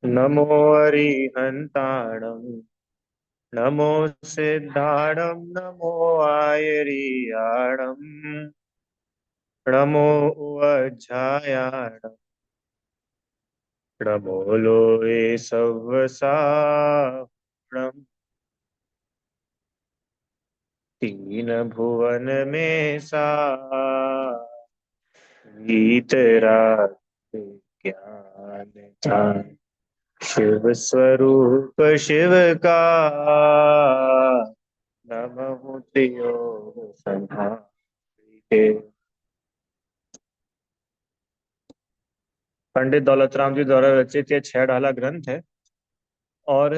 नमो अरिहन्ताणं नमो सिद्धाणं नमो आयर्याणं नमो उवज्झायाणं नमो लोये सव्वसारणं तीन भुवन में सा वीतराग ज्ञान जान शिव स्वरूप शिव का नमः योग समाधि। पंडित दौलतराम जी द्वारा रचित ये छह ढाला ग्रंथ है। और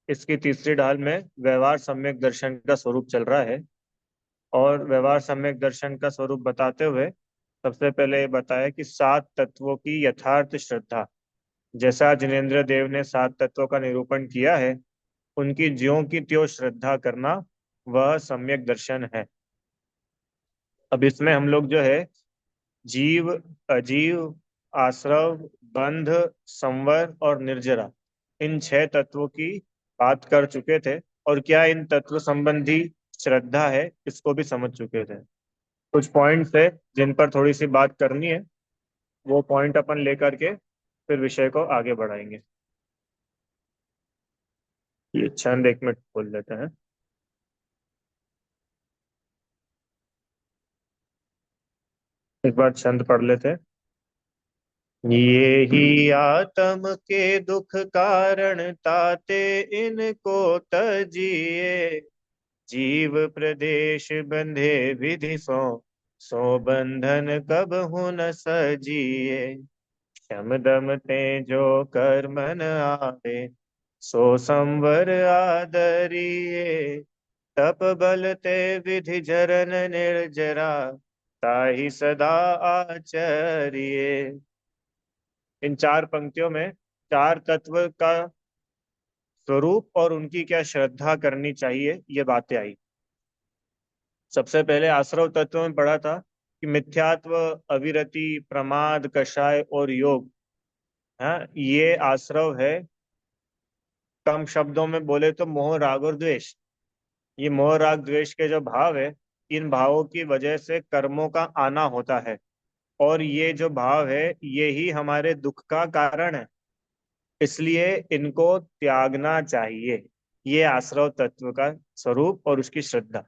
इसकी तीसरी ढाल में व्यवहार सम्यक दर्शन का स्वरूप चल रहा है। और व्यवहार सम्यक दर्शन का स्वरूप बताते हुए सबसे पहले ये बताया कि सात तत्वों की यथार्थ श्रद्धा, जैसा जिनेन्द्र देव ने सात तत्वों का निरूपण किया है, उनकी ज्यों की त्यों श्रद्धा करना वह सम्यक दर्शन है। अब इसमें हम लोग जो है जीव, अजीव, आश्रव, बंध, संवर और निर्जरा, इन छह तत्वों की बात कर चुके थे। और क्या इन तत्व संबंधी श्रद्धा है इसको भी समझ चुके थे। कुछ पॉइंट्स है जिन पर थोड़ी सी बात करनी है, वो पॉइंट अपन लेकर के फिर विषय को आगे बढ़ाएंगे। ये छंद एक मिनट बोल लेते हैं। एक बार छंद पढ़ लेते हैं। ये ही आत्म के दुख कारण ताते इनको तजिए, जीव प्रदेश बंधे विधि सो बंधन कब हो न सजिए। शम दम तेजो कर मन आवे, सो संवर आदरिए। तप बल ते विधि जरन निर्जरा, ताहि सदा आचरिए। इन चार पंक्तियों में चार तत्व का स्वरूप और उनकी क्या श्रद्धा करनी चाहिए ये बातें आई। सबसे पहले आश्रव तत्व में पढ़ा था कि मिथ्यात्व, अविरति, प्रमाद, कषाय और योग, हाँ, ये आश्रव है। कम शब्दों में बोले तो मोह, राग और द्वेष। ये मोह, राग, द्वेष के जो भाव है, इन भावों की वजह से कर्मों का आना होता है। और ये जो भाव है ये ही हमारे दुख का कारण है, इसलिए इनको त्यागना चाहिए। ये आश्रव तत्व का स्वरूप और उसकी श्रद्धा।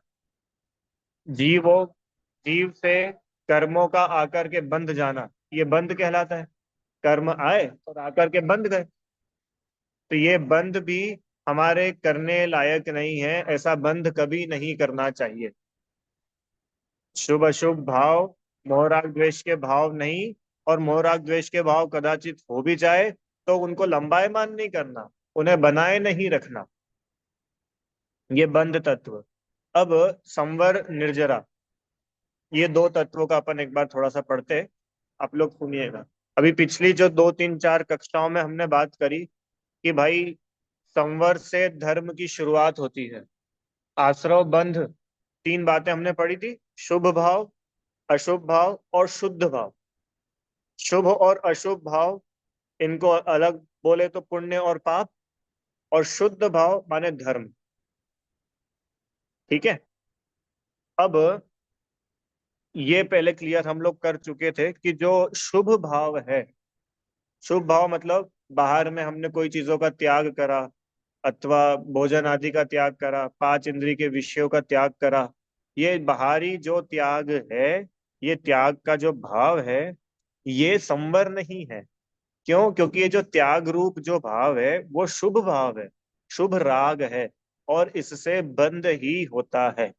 जीवो, जीव से कर्मों का आकर के बंध जाना, ये बंध कहलाता है। कर्म आए और आकर के बंध गए, तो ये बंध भी हमारे करने लायक नहीं है। ऐसा बंध कभी नहीं करना चाहिए। शुभ अशुभ भाव, मोह राग द्वेष के भाव नहीं। और मोह राग द्वेष के भाव कदाचित हो भी जाए तो उनको लंबायमान नहीं करना, उन्हें बनाए नहीं रखना। ये बंध तत्व। अब संवर, निर्जरा, ये दो तत्वों का अपन एक बार थोड़ा सा पढ़ते हैं। आप लोग सुनिएगा। अभी पिछली जो दो तीन चार कक्षाओं में हमने बात करी कि भाई संवर से धर्म की शुरुआत होती है। आश्रव, बंध, तीन बातें हमने पढ़ी थी। शुभ भाव, अशुभ भाव और शुद्ध भाव। शुभ और अशुभ भाव, इनको अलग बोले तो पुण्य और पाप। और शुद्ध भाव माने धर्म। ठीक है। अब ये पहले क्लियर हम लोग कर चुके थे कि जो शुभ भाव है, शुभ भाव मतलब बाहर में हमने कोई चीजों का त्याग करा, अथवा भोजन आदि का त्याग करा, पांच इंद्रिय के विषयों का त्याग करा। ये बाहरी जो त्याग है, ये त्याग का जो भाव है, ये संवर नहीं है। क्यों? क्योंकि ये जो त्याग रूप जो भाव है वो शुभ भाव है, शुभ राग है। और इससे बंध ही होता है।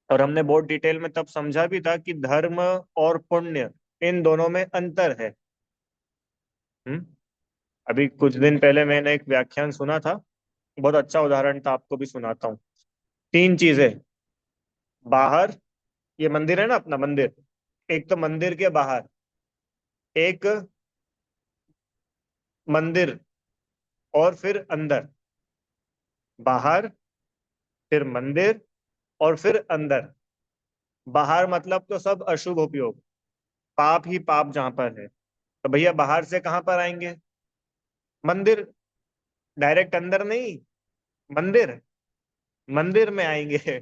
और हमने बहुत डिटेल में तब समझा भी था कि धर्म और पुण्य, इन दोनों में अंतर है। हम्म। अभी कुछ दिन पहले मैंने एक व्याख्यान सुना था, बहुत अच्छा उदाहरण था, आपको भी सुनाता हूँ। तीन चीजें बाहर, ये मंदिर है ना अपना मंदिर, एक तो मंदिर के बाहर, एक मंदिर, और फिर अंदर। बाहर, फिर मंदिर, और फिर अंदर। बाहर मतलब तो सब अशुभ उपयोग, पाप ही पाप जहां पर है। तो भैया बाहर से कहां पर आएंगे? मंदिर, डायरेक्ट अंदर नहीं, मंदिर, मंदिर में आएंगे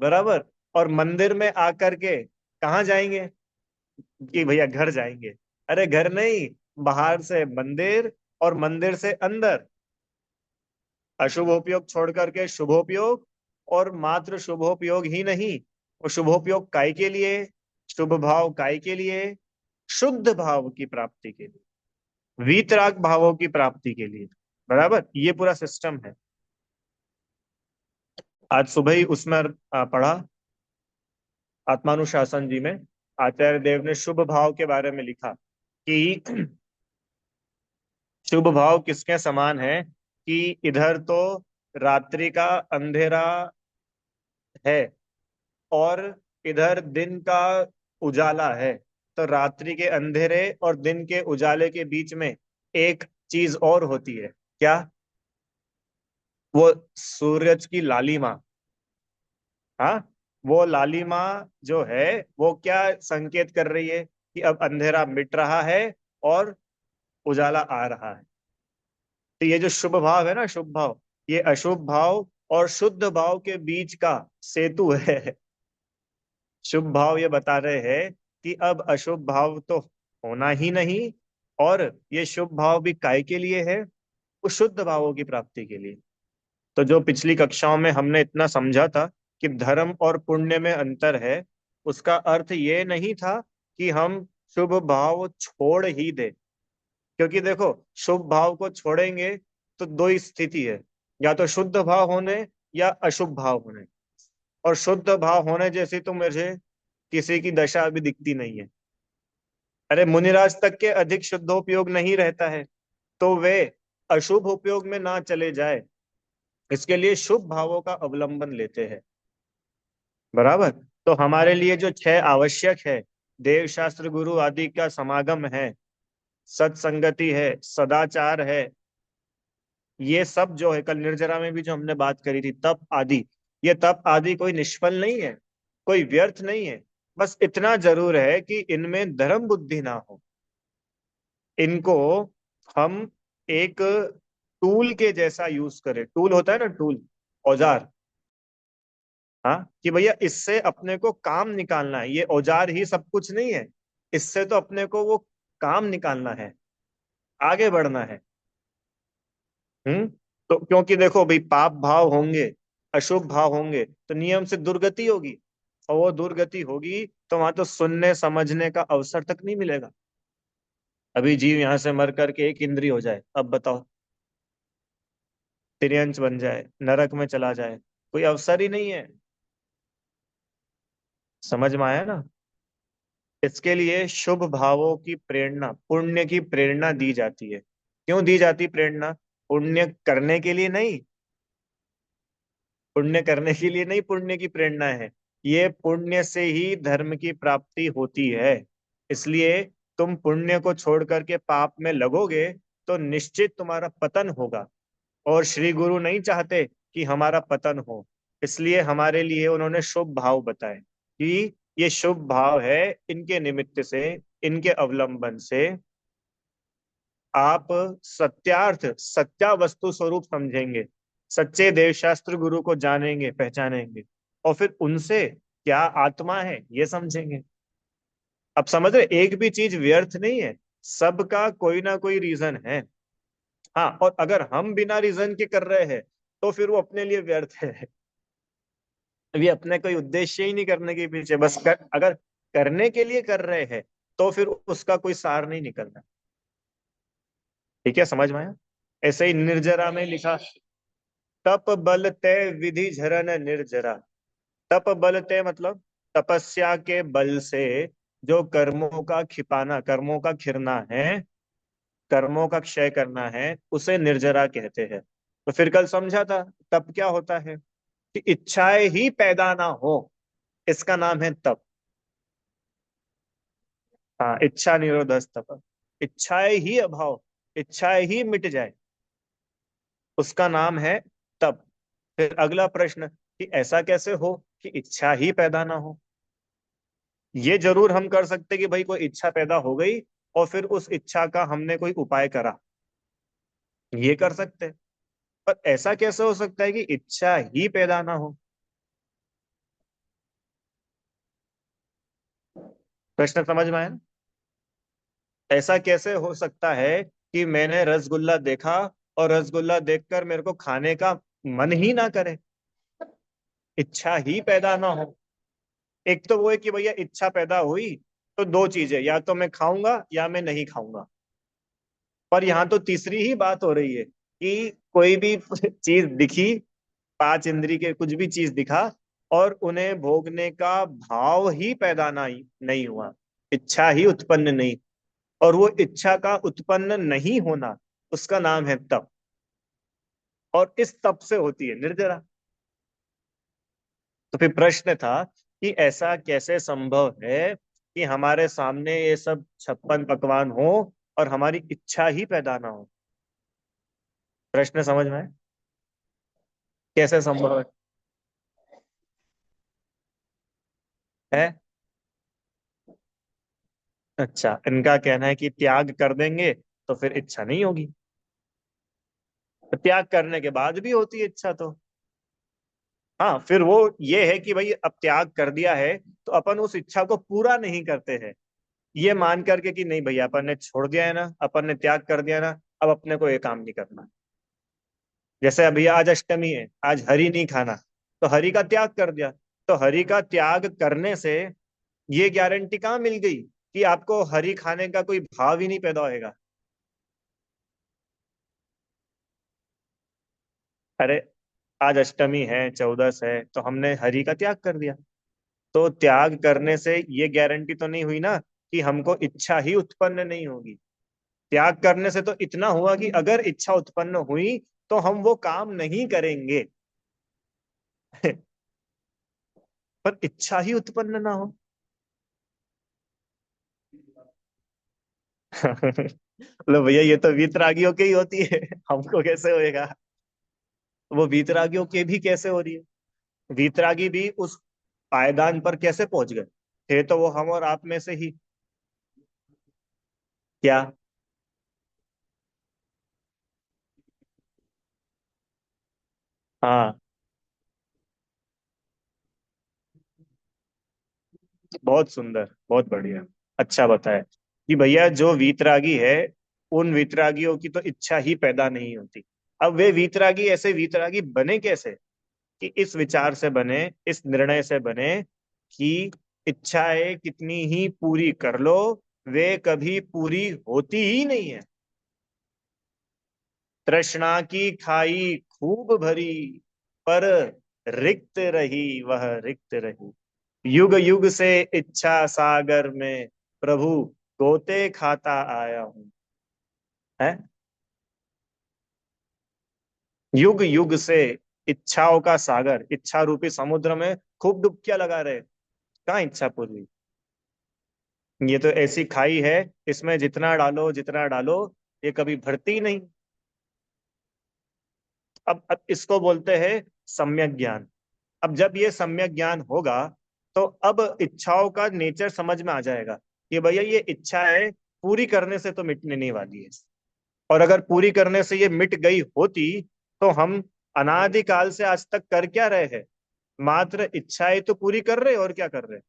बराबर। और मंदिर में आकर के कहाँ जाएंगे, कि भैया घर जाएंगे। अरे घर नहीं, बाहर से मंदिर और मंदिर से अंदर। अशुभोपयोग छोड़ करके शुभोपयोग, और मात्र शुभोपयोग ही नहीं, वो शुभोपयोग काय के लिए, शुभ भाव काय के लिए, शुद्ध भाव की प्राप्ति के लिए, वीतराग भावों की प्राप्ति के लिए। बराबर, ये पूरा सिस्टम है। आज सुबह ही उसमें पढ़ा, आत्मानुशासन जी में आचार्य देव ने शुभ भाव के बारे में लिखा कि शुभ भाव किसके समान है, कि इधर तो रात्रि का अंधेरा है, और इधर दिन का उजाला है। तो रात्रि के अंधेरे और दिन के उजाले के बीच में एक चीज और होती है, क्या? वो सूरज की लालिमा। हाँ, वो लालिमा जो है, वो क्या संकेत कर रही है, कि अब अंधेरा मिट रहा है और उजाला आ रहा है। तो ये जो शुभ भाव है ना, शुभ भाव, ये अशुभ भाव और शुद्ध भाव के बीच का सेतु है। शुभ भाव ये बता रहे हैं कि अब अशुभ भाव तो होना ही नहीं, और ये शुभ भाव भी काय के लिए है, वो शुद्ध भावों की प्राप्ति के लिए। तो जो पिछली कक्षाओं में हमने इतना समझा था कि धर्म और पुण्य में अंतर है, उसका अर्थ ये नहीं था कि हम शुभ भाव छोड़ ही दे। क्योंकि देखो, शुभ भाव को छोड़ेंगे तो दो ही स्थिति है, या तो शुद्ध भाव होने या अशुभ भाव होने। और शुद्ध भाव होने जैसी तो मुझे किसी की दशा अभी दिखती नहीं है। अरे मुनिराज तक के अधिक शुद्धोपयोग नहीं रहता है, तो वे अशुभ उपयोग में ना चले जाए, इसके लिए शुभ भावों का अवलंबन लेते हैं। बराबर। तो हमारे लिए जो छह आवश्यक है, देव शास्त्र गुरु आदि का समागम है, सत्संगति है, सदाचार है, ये सब जो है, कल निर्जरा में भी जो हमने बात करी थी, तप आदि, ये तप आदि कोई निष्फल नहीं है, कोई व्यर्थ नहीं है। बस इतना जरूर है कि इनमें धर्म बुद्धि ना हो। इनको हम एक टूल के जैसा यूज करें। टूल होता है ना, टूल, औजार। हाँ, कि भैया इससे अपने को काम निकालना है, ये औजार ही सब कुछ नहीं है। इससे तो अपने को वो काम निकालना है, आगे बढ़ना है। हम्म। तो क्योंकि देखो भाई, पाप भाव होंगे, अशुभ भाव होंगे, तो नियम से दुर्गति होगी। और वो दुर्गति होगी तो वहां तो सुनने समझने का अवसर तक नहीं मिलेगा। अभी जीव यहां से मर करके एक इंद्री हो जाए, अब बताओ, तिर्यंच बन जाए, नरक में चला जाए, कोई अवसर ही नहीं है। समझ में आया ना? इसके लिए शुभ भावों की प्रेरणा, पुण्य की प्रेरणा दी जाती है। क्यों दी जाती प्रेरणा? पुण्य करने के लिए नहीं, पुण्य करने के लिए नहीं, पुण्य की प्रेरणा है। ये पुण्य से ही धर्म की प्राप्ति होती है। इसलिए तुम पुण्य को छोड़ करके पाप में लगोगे तो निश्चित तुम्हारा पतन होगा। और श्री गुरु नहीं चाहते कि हमारा पतन हो। इसलिए हमारे लिए उन्होंने शुभ भाव बताए कि ये शुभ भाव है, इनके निमित्त से, इनके अवलंबन से आप सत्यार्थ, सत्या वस्तु स्वरूप समझेंगे, सच्चे देवशास्त्र गुरु को जानेंगे, पहचानेंगे, और फिर उनसे क्या आत्मा है ये समझेंगे। अब समझ रहे, एक भी चीज व्यर्थ नहीं है, सबका कोई ना कोई रीजन है। हाँ, और अगर हम बिना रीजन के कर रहे हैं तो फिर वो अपने लिए व्यर्थ है। अभी अपने कोई उद्देश्य ही नहीं करने के पीछे, बस अगर करने के लिए कर रहे हैं तो फिर उसका कोई सार नहीं निकलना। ठीक है, समझ में आया? ऐसे ही निर्जरा में लिखा, तप बल ते विधि झरन निर्जरा। तप बल ते मतलब तपस्या के बल से जो कर्मों का खिपाना, कर्मों का खिरना है, कर्मों का क्षय करना है, उसे निर्जरा कहते हैं। तो फिर कल समझा था, तप क्या होता है, कि इच्छाएं ही पैदा ना हो, इसका नाम है तप। हाँ, इच्छा निरोध तप। इच्छाएं ही अभाव, इच्छाएं ही मिट जाए, उसका नाम है तप। फिर अगला प्रश्न, कि ऐसा कैसे हो कि इच्छा ही पैदा ना हो? ये जरूर हम कर सकते कि भाई कोई इच्छा पैदा हो गई और फिर उस इच्छा का हमने कोई उपाय करा, ये कर सकते हैं। पर ऐसा कैसे हो सकता है कि इच्छा ही पैदा ना हो? प्रश्न समझ में आया ना? ऐसा कैसे हो सकता है कि मैंने रसगुल्ला देखा और रसगुल्ला देखकर मेरे को खाने का मन ही ना करे, इच्छा ही पैदा ना हो? एक तो वो है कि भैया इच्छा पैदा हुई तो दो चीजें, या तो मैं खाऊंगा या मैं नहीं खाऊंगा। पर यहाँ तो तीसरी ही बात हो रही है कि कोई भी चीज दिखी, पांच इंद्री के कुछ भी चीज दिखा और उन्हें भोगने का भाव ही पैदा नहीं हुआ, इच्छा ही उत्पन्न नहीं। और वो इच्छा का उत्पन्न नहीं होना, उसका नाम है तप। और इस तप से होती है निर्जरा। तो फिर प्रश्न था कि ऐसा कैसे संभव है कि हमारे सामने ये सब 56 पकवान हो और हमारी इच्छा ही पैदा ना हो? प्रश्न समझ में आए? कैसे संभव है? अच्छा, इनका कहना है कि त्याग कर देंगे तो फिर इच्छा नहीं होगी। तो त्याग करने के बाद भी होती है इच्छा तो। हाँ, फिर वो ये है कि भाई अब त्याग कर दिया है तो अपन उस इच्छा को पूरा नहीं करते हैं, ये मान करके कि नहीं भैया अपन ने छोड़ दिया है ना, अपन ने त्याग कर दिया ना, अब अपने को ये काम नहीं करना। जैसे अभी आज अष्टमी है, आज हरि नहीं खाना, तो हरि का त्याग कर दिया। तो हरि का त्याग करने से ये गारंटी कहाँ मिल गई कि आपको हरि खाने का कोई भाव ही नहीं पैदा होएगा? अरे, आज अष्टमी है, 14 है, तो हमने हरि का त्याग कर दिया। तो त्याग करने से ये गारंटी तो नहीं हुई ना कि हमको इच्छा ही उत्पन्न नहीं होगी। त्याग करने से तो इतना हुआ कि अगर इच्छा उत्पन्न हुई तो हम वो काम नहीं करेंगे। पर इच्छा ही उत्पन्न ना हो। बोलो भैया ये तो वीतरागियों की ही होती है, हमको कैसे होएगा? वो वीतरागियों के भी कैसे हो रही है? वीतरागी भी उस पायदान पर कैसे पहुंच गए? थे तो वो हम और आप में से ही। क्या? हाँ, बहुत सुंदर, बहुत बढ़िया। अच्छा बताया कि भैया जो वीतरागी है, उन वीतरागियों की तो इच्छा ही पैदा नहीं होती। अब वे वीतरागी ऐसे वीतरागी बने कैसे? कि इस विचार से बने, इस निर्णय से बने कि इच्छाएं कितनी ही पूरी कर लो, वे कभी पूरी होती ही नहीं है। तृष्णा की खाई खूब भरी, पर रिक्त रही वह रिक्त रही। युग युग से इच्छा सागर में, प्रभु गोते खाता आया हूं। है, युग युग से इच्छाओं का सागर, इच्छा रूपी समुद्र में खूब डुबकियां लगा रहे, कहाँ इच्छा पूरी? ये तो ऐसी खाई है, इसमें जितना डालो जितना डालो, ये कभी भरती ही नहीं। अब इसको बोलते हैं सम्यक ज्ञान। अब जब ये सम्यक ज्ञान होगा तो अब इच्छाओं का नेचर समझ में आ जाएगा कि भैया ये इच्छा है, पूरी करने से तो मिटने नहीं वाली है। और अगर पूरी करने से ये मिट गई होती तो हम अनादिकाल से आज तक कर क्या रहे हैं? मात्र इच्छाएं तो पूरी कर रहे, और क्या कर रहे?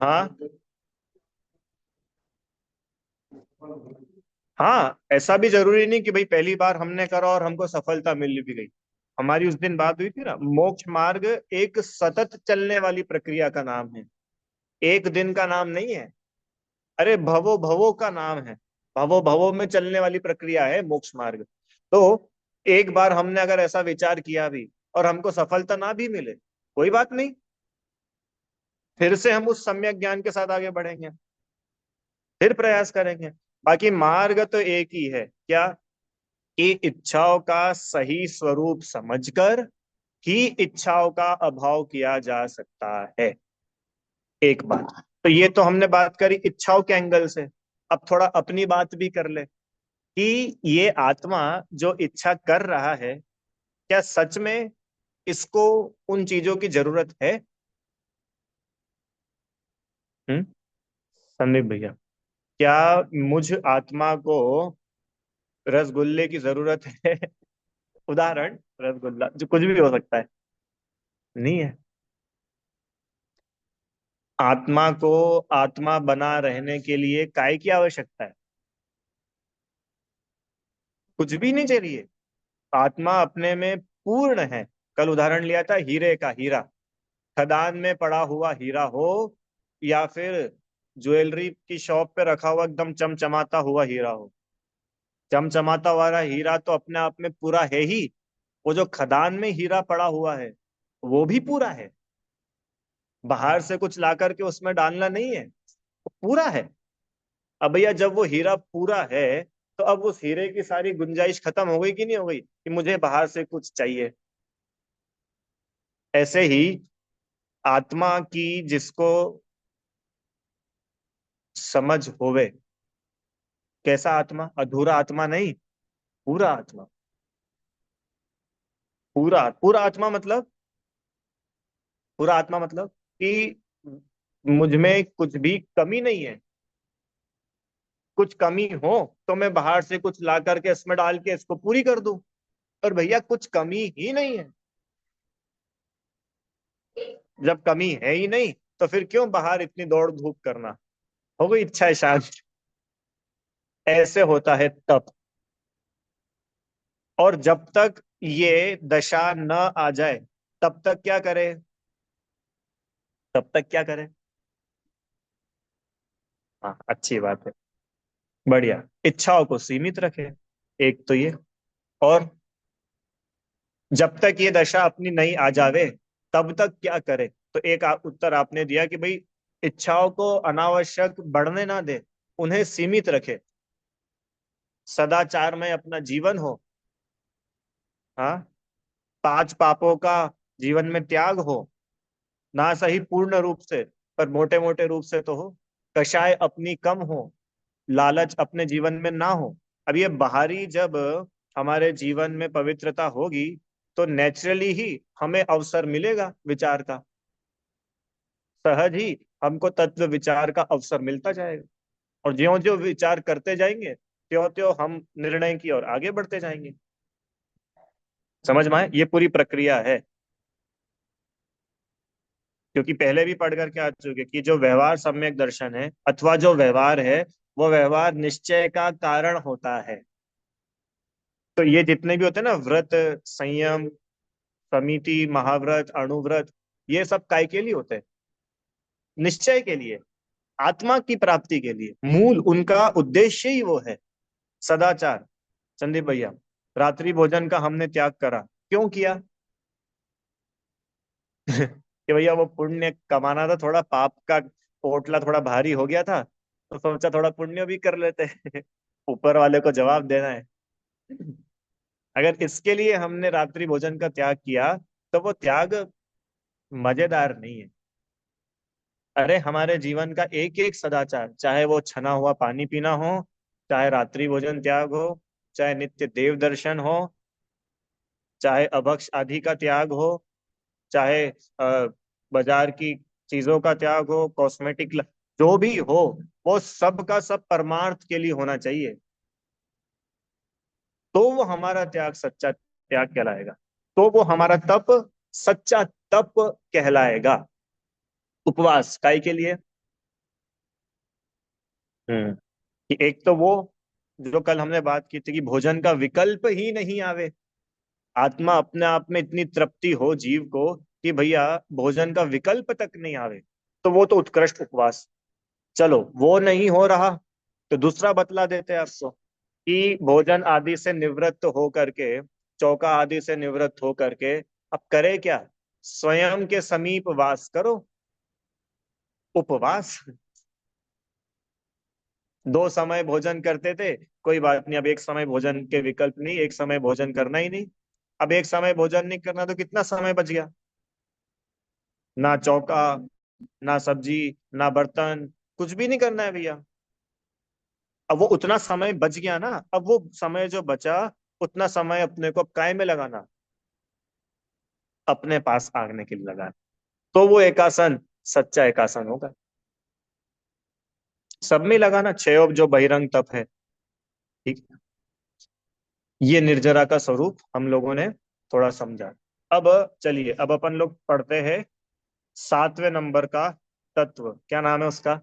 हाँ, हाँ, ऐसा भी जरूरी नहीं कि भाई पहली बार हमने करा और हमको सफलता मिल भी गई। हमारी उस दिन बात हुई थी ना, मोक्ष मार्ग एक सतत चलने वाली प्रक्रिया का नाम है, एक दिन का नाम नहीं है। अरे भवो भवो का नाम है, भवो भवो में चलने वाली प्रक्रिया है मोक्ष मार्ग। तो एक बार हमने अगर ऐसा विचार किया भी और हमको सफलता ना भी मिले, कोई बात नहीं, फिर से हम उस सम्यक ज्ञान के साथ आगे बढ़ेंगे, फिर प्रयास करेंगे। बाकी मार्ग तो एक ही है, क्या? कि इच्छाओं का सही स्वरूप समझकर ही इच्छाओं का अभाव किया जा सकता है। एक बात। तो ये तो हमने बात करी इच्छाओं के एंगल से। अब थोड़ा अपनी बात भी कर ले कि ये आत्मा जो इच्छा कर रहा है, क्या सच में इसको उन चीजों की जरूरत है? हम्म, संदीप भैया। क्या मुझ आत्मा को रसगुल्ले की जरूरत है? उदाहरण, रसगुल्ला जो कुछ भी हो सकता है। नहीं है। आत्मा को आत्मा बना रहने के लिए काय की आवश्यकता है? कुछ भी नहीं चाहिए। आत्मा अपने में पूर्ण है। कल उदाहरण लिया था हीरे का, हीरा खदान में पड़ा हुआ हीरा हो, या फिर ज्वेलरी की शॉप पे रखा हुआ एकदम चमचमाता हुआ हीरा हो। चमचमाता वाला हीरा तो अपने आप में पूरा है ही। वो जो खदान में हीरा पड़ा हुआ है वो भी पूरा है। बाहर से कुछ ला करके उसमें डालना नहीं है, वो पूरा है। अब भैया जब वो हीरा पूरा है, तो अब उस हीरे की सारी गुंजाइश खत्म हो गई कि नहीं हो गई कि मुझे बाहर से कुछ चाहिए? ऐसे ही आत्मा की जिसको समझ होवे। कैसा आत्मा? अधूरा आत्मा नहीं, पूरा आत्मा। पूरा पूरा आत्मा मतलब, पूरा आत्मा मतलब कि मुझ में कुछ भी कमी नहीं है। कुछ कमी हो तो मैं बाहर से कुछ ला करके इसमें डाल के इसको पूरी कर दूं। और भैया कुछ कमी ही नहीं है। जब कमी है ही नहीं, तो फिर क्यों बाहर इतनी दौड़ धूप करना? हो गई इच्छा शांत। ऐसे होता है तप। और जब तक ये दशा न आ जाए, तब तक क्या करे? तब तक क्या करे? हाँ, अच्छी बात है। बढ़िया। इच्छाओं को सीमित रखे, एक तो ये। और जब तक ये दशा अपनी नहीं आ जावे, तब तक क्या करे? तो एक उत्तर आपने दिया कि भाई इच्छाओं को अनावश्यक बढ़ने ना दे, उन्हें सीमित रखे। सदाचार में अपना जीवन हो। हाँ। पांच पापों का जीवन में त्याग हो। ना सही पूर्ण रूप से, पर मोटे मोटे रूप से तो हो। कषाय अपनी कम हो, लालच अपने जीवन में ना हो। अब ये बाहरी जब हमारे जीवन में पवित्रता होगी, तो नेचुरली ही हमें अवसर मिलेगा विचार का। सहज ही हमको तत्व विचार का अवसर मिलता जाएगा। और ज्यो ज्यो विचार करते जाएंगे, त्यों त्यों हम निर्णय की ओर आगे बढ़ते जाएंगे। समझ में आए? ये पूरी प्रक्रिया है। क्योंकि पहले भी पढ़ करके आ चुके कि जो व्यवहार सम्यक दर्शन है, अथवा जो व्यवहार है, वो व्यवहार निश्चय का कारण होता है। तो ये जितने भी होते हैं ना, व्रत, संयम, समिति, महाव्रत, अणुव्रत, ये सब काय के लिए होते हैं? निश्चय के लिए, आत्मा की प्राप्ति के लिए। मूल उनका उद्देश्य ही वो है। सदाचार, संदीप भैया, रात्रि भोजन का हमने त्याग करा, क्यों किया? कि भैया वो पुण्य कमाना था, थोड़ा पाप का पोटला थोड़ा भारी हो गया था, तो सोचा थोड़ा पुण्य भी कर लेते हैं। ऊपर वाले को जवाब देना है। अगर इसके लिए हमने रात्रि भोजन का त्याग किया, तो वो त्याग मजेदार नहीं है। अरे हमारे जीवन का एक एक सदाचार, चाहे वो छना हुआ पानी पीना हो, चाहे रात्रि भोजन त्याग हो, चाहे नित्य देव दर्शन हो, चाहे अभक्ष आदि का त्याग हो, चाहे बाजार की चीजों का त्याग हो, कॉस्मेटिक, जो भी हो, वो सब का सब परमार्थ के लिए होना चाहिए। तो वो हमारा त्याग सच्चा त्याग कहलाएगा। तो वो हमारा तप सच्चा तप कहलाएगा। उपवास काय के लिए? हम्म। कि एक तो वो जो कल हमने बात की थी कि भोजन का विकल्प ही नहीं आवे। आत्मा अपने आप में इतनी तृप्ति हो जीव को कि भैया भोजन का विकल्प तक नहीं आवे, तो वो तो उत्कृष्ट उपवास। चलो वो नहीं हो रहा, तो दूसरा बतला देते हैं आपको कि भोजन आदि से निवृत्त हो करके, चौका आदि से निवृत्त हो करके अब करे क्या? स्वयं के समीप वास करो। उपवास। दो समय भोजन करते थे, कोई बात नहीं, अब एक समय भोजन के विकल्प नहीं, एक समय भोजन करना ही नहीं। अब एक समय भोजन नहीं करना, तो कितना समय बच गया? ना चौका, ना सब्जी, ना बर्तन, कुछ भी नहीं करना है भैया। अब वो उतना समय बच गया ना, अब वो समय जो बचा, उतना समय अपने को काय में लगाना? अपने पास आने के लिए लगाना। तो वो एकासन सच्चा एकासन होगा। सब में लगाना क्षयोप जो बहिरंग तप है। ठीक। ये निर्जरा का स्वरूप हम लोगों ने थोड़ा समझा। अब चलिए, अब अपन लोग पढ़ते हैं 7वें नंबर का तत्व। क्या नाम है उसका?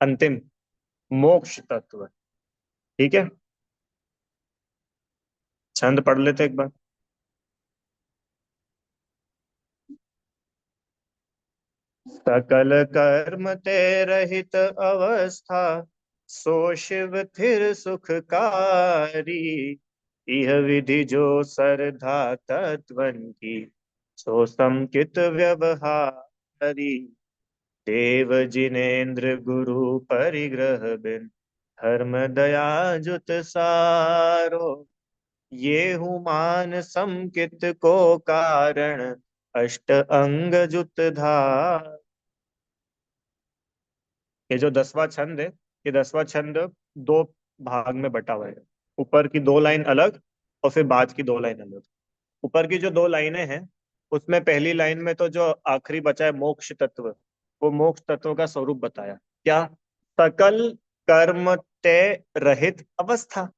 अंतिम, मोक्ष तत्व। ठीक है, छंद पढ़ लेते एक बार। सकल कर्म ते रहित अवस्था, सो शिव थिर सुखकारी। यह विधि जो सरधा तत्वन की, सो समकित व्यवहारी। देव जिनेन्द्र गुरु परिग्रह बिन, धर्म दया जुत सारो। ये हुमान समकित को कारण, अष्ट अंग जुत धार। ये जो 10वां छंद है, ये 10वां छंद दो भाग में बटा हुआ है। ऊपर की दो लाइन अलग और फिर बाद की दो लाइन अलग। ऊपर की जो दो लाइनें हैं, उसमें पहली लाइन में तो जो आखिरी बचा है मोक्ष तत्व, वो मोक्ष तत्व का स्वरूप बताया। क्या? सकल कर्म तय रहित अवस्था,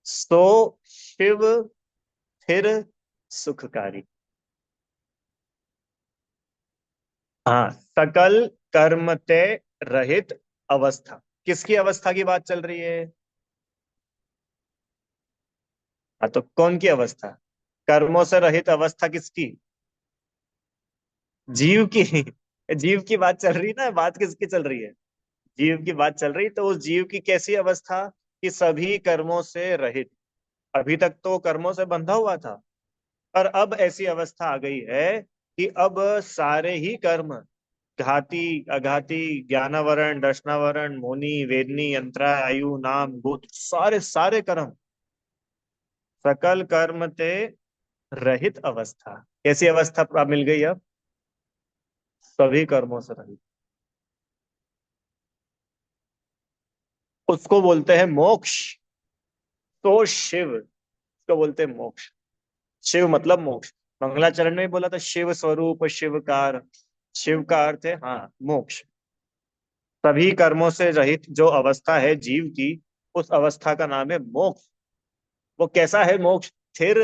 सो शिव फिर सुखकारी। हाँ, सकल कर्म तय रहित अवस्था, किसकी अवस्था की बात चल रही है? हाँ, तो कौन की अवस्था? कर्मों से रहित अवस्था किसकी? जीव की। जीव की बात चल रही ना, बात किसकी चल रही है? जीव की बात चल रही। तो उस जीव की कैसी अवस्था? कि सभी कर्मों से रहित। अभी तक तो कर्मों से बंधा हुआ था, पर अब ऐसी अवस्था आ गई है कि अब सारे ही कर्म, घाती अघाती, ज्ञानावरण, दर्शनावरण, मोनी, वेदनी, यंत्रा, आयु, नाम, भूत, सारे सारे कर्म, सकल कर्म ते रहित अवस्था। कैसी अवस्था मिल गई अब? सभी कर्मों से रहित। उसको बोलते हैं मोक्ष। तो शिव, उसको बोलते हैं मोक्ष। शिव मतलब मोक्ष। मंगलाचरण में भी बोला था शिव स्वरूप शिवकार। शिव का अर्थ है, हाँ, मोक्ष। सभी कर्मों से रहित जो अवस्था है जीव की, उस अवस्था का नाम है मोक्ष। वो कैसा है मोक्ष? स्थिर।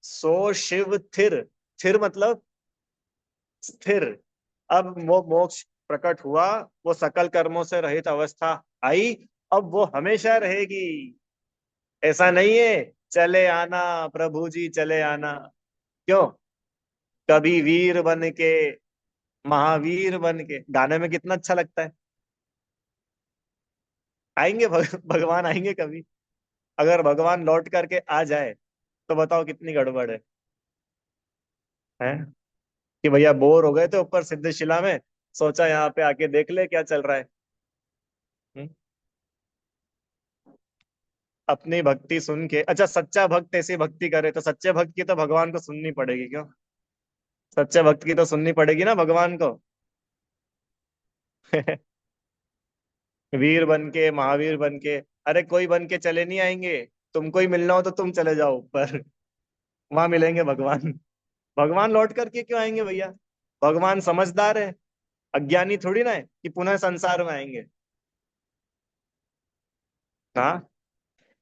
सो शिव थिर। थिर मतलब स्थिर। अब वो मोक्ष प्रकट हुआ, वो सकल कर्मों से रहित अवस्था आई। अब वो हमेशा रहेगी। ऐसा नहीं है चले आना प्रभु जी चले आना। क्यों? कभी वीर बन के, महावीर बन के, गाने में कितना अच्छा लगता है। आएंगे भगवान आएंगे कभी। अगर भगवान लौट करके आ जाए तो बताओ कितनी गड़बड़ है। कि भैया बोर हो गए थे ऊपर सिद्धशिला में, सोचा यहाँ पे आके देख ले क्या चल रहा है। हम्म? अपनी भक्ति सुन के, अच्छा सच्चा भक्त ऐसी भक्ति करे तो सच्चे भक्त की तो भगवान को सुननी पड़ेगी क्यों? सच्चे भक्त की तो सुननी पड़ेगी ना भगवान को। वीर बन के, महावीर बन के, अरे कोई बन के चले नहीं आएंगे। तुमको ही मिलना हो तो तुम चले जाओ ऊपर। वहां मिलेंगे भगवान। भगवान लौट करके क्यों आएंगे भैया? भगवान समझदार है, अज्ञानी थोड़ी ना है कि पुनः संसार में आएंगे। हाँ।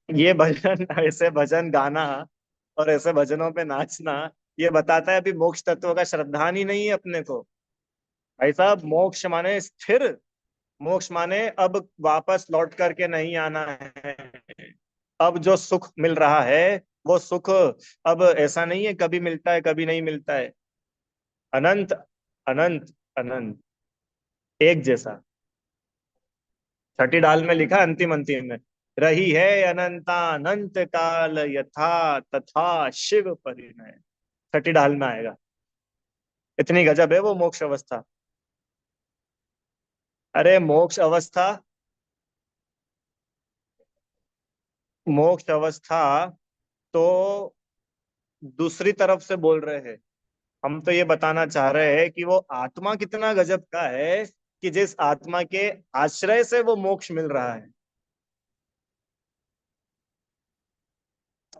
ये भजन, ऐसे भजन गाना और ऐसे भजनों पे नाचना, ये बताता है अभी मोक्ष तत्व का श्रद्धान ही नहीं है अपने को। भाई साहब, मोक्ष माने स्थिर। मोक्ष माने अब वापस लौट करके नहीं आना है। अब जो सुख मिल रहा है, वो सुख अब ऐसा नहीं है कभी मिलता है कभी नहीं मिलता है। अनंत, अनंत, अनंत, एक जैसा। छठी डाल में लिखा अंतिम अंतिम में, रही है अनंता अनंत काल यथा तथा शिव परिणय। छठी ढाल में आएगा। इतनी गजब है वो मोक्ष अवस्था। अरे मोक्ष अवस्था, मोक्ष अवस्था तो दूसरी तरफ से बोल रहे हैं। हम तो ये बताना चाह रहे हैं कि वो आत्मा कितना गजब का है कि जिस आत्मा के आश्रय से वो मोक्ष मिल रहा है।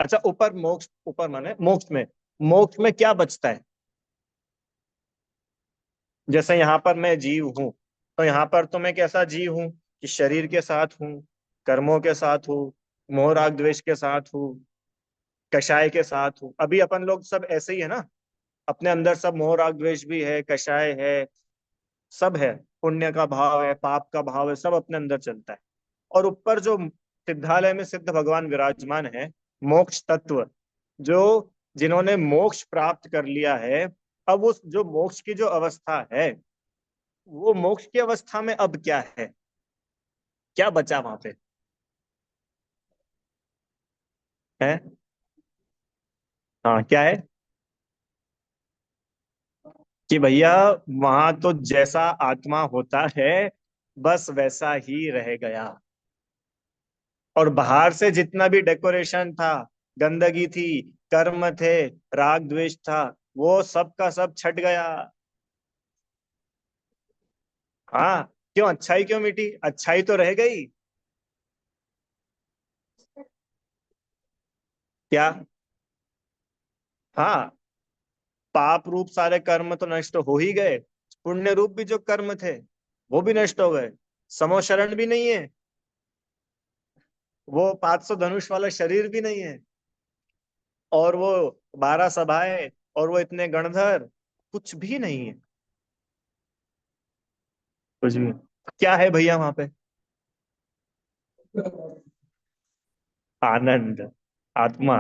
अच्छा, ऊपर मोक्ष, ऊपर माने मोक्ष में क्या बचता है? जैसे यहाँ पर मैं जीव हूं, तो यहाँ पर तो मैं कैसा जीव हूं कि शरीर के साथ हूँ, कर्मों के साथ हूँ, मोह राग द्वेष के साथ हूँ, कषाय के साथ हूँ। अभी अपन लोग सब ऐसे ही है ना, अपने अंदर सब मोह राग द्वेष भी है, कषाय है, सब है, पुण्य का भाव है, पाप का भाव है, सब अपने अंदर चलता है। और ऊपर जो सिद्धालय में सिद्ध भगवान विराजमान है, मोक्ष तत्व, जो जिन्होंने मोक्ष प्राप्त कर लिया है, अब उस जो मोक्ष की जो अवस्था है, वो मोक्ष की अवस्था में अब क्या है, क्या बचा वहां पे है? हाँ, क्या है कि भैया वहां तो जैसा आत्मा होता है बस वैसा ही रह गया। और बाहर से जितना भी डेकोरेशन था, गंदगी थी, कर्म थे, राग द्वेष था, वो सब का सब छट गया। हाँ, क्यों अच्छाई क्यों मिटी? अच्छाई तो रह गई। क्या? हाँ, पाप रूप सारे कर्म तो नष्ट हो ही गए, पुण्य रूप भी जो कर्म थे वो भी नष्ट हो गए, समोशरण भी नहीं है, वो 500 धनुष वाला शरीर भी नहीं है, और वो 12 सभाएं, और वो इतने गणधर, कुछ भी नहीं है। कुछ भी। क्या है भैया वहां पे? आनंद, आत्मा।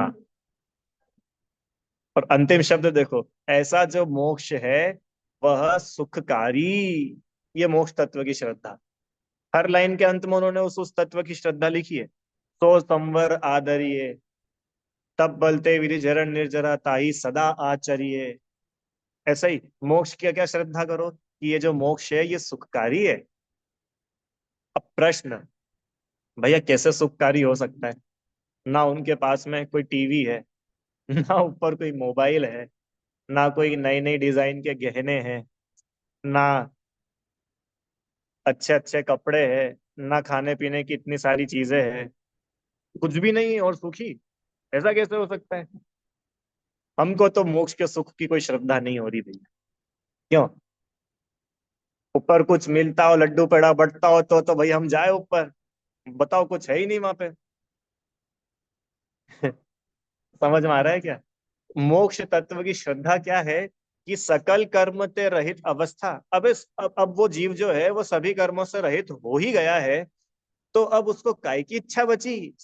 और अंतिम शब्द देखो, ऐसा जो मोक्ष है वह सुखकारी। ये मोक्ष तत्व की श्रद्धा, हर लाइन के अंत में उन्होंने उस तत्व की श्रद्धा लिखी है। सो संवर आदरिये, तब बलते विधि जरण निर्जरा ताई सदा आचरिये। ऐसा ही मोक्ष की क्या श्रद्धा करो कि ये जो मोक्ष है ये सुखकारी है। अब प्रश्न, भैया कैसे सुखकारी हो सकता है? ना उनके पास में कोई टीवी है, ना ऊपर कोई मोबाइल है, ना कोई नई नई डिजाइन के गहने हैं, ना अच्छे अच्छे कपड़े हैं, ना खाने पीने की इतनी सारी चीजें हैं, कुछ भी नहीं है और सुखी। ऐसा कैसे हो सकता है? हमको तो मोक्ष के सुख की कोई श्रद्धा नहीं हो रही भैया। क्यों? ऊपर कुछ मिलता हो, लड्डू पेड़ा बंटता हो तो भाई हम जाए ऊपर। बताओ, कुछ है ही नहीं वहां पे। समझ में आ रहा है क्या? मोक्ष तत्व की श्रद्धा क्या है कि सकल कर्म ते रहित अवस्था। अब वो जीव जो है वो सभी कर्मों से रहित हो ही गया है, तो अब उसको काय की इच्छा बची?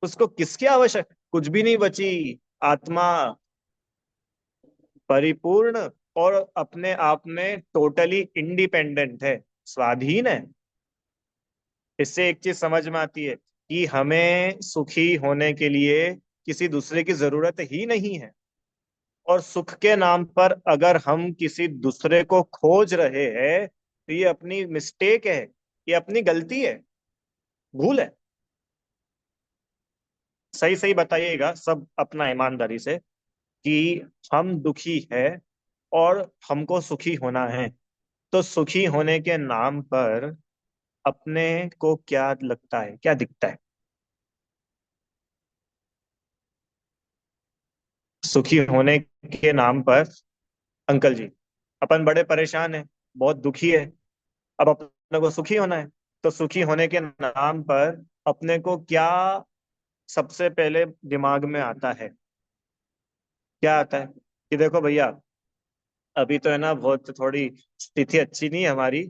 उसको किसकी आवश्यक? कुछ भी नहीं बची। आत्मा परिपूर्ण और अपने आप में टोटली इंडिपेंडेंट है, स्वाधीन है। इससे एक चीज समझ में आती है कि हमें सुखी होने के लिए किसी दूसरे की जरूरत ही नहीं है। और सुख के नाम पर अगर हम किसी दूसरे को खोज रहे हैं तो ये अपनी मिस्टेक है, ये अपनी गलती है, भूल है। सही सही बताइएगा सब अपना ईमानदारी से कि हम दुखी है और हमको सुखी होना है, तो सुखी होने के नाम पर अपने को क्या लगता है, क्या दिखता है? सुखी होने के नाम पर अंकल जी, अपन बड़े परेशान हैं, बहुत दुखी है, अब अपने को सुखी होना है, तो सुखी होने के नाम पर अपने को क्या सबसे पहले दिमाग में आता है? क्या आता है कि देखो भैया, अभी तो है ना बहुत थोड़ी स्थिति अच्छी नहीं है हमारी,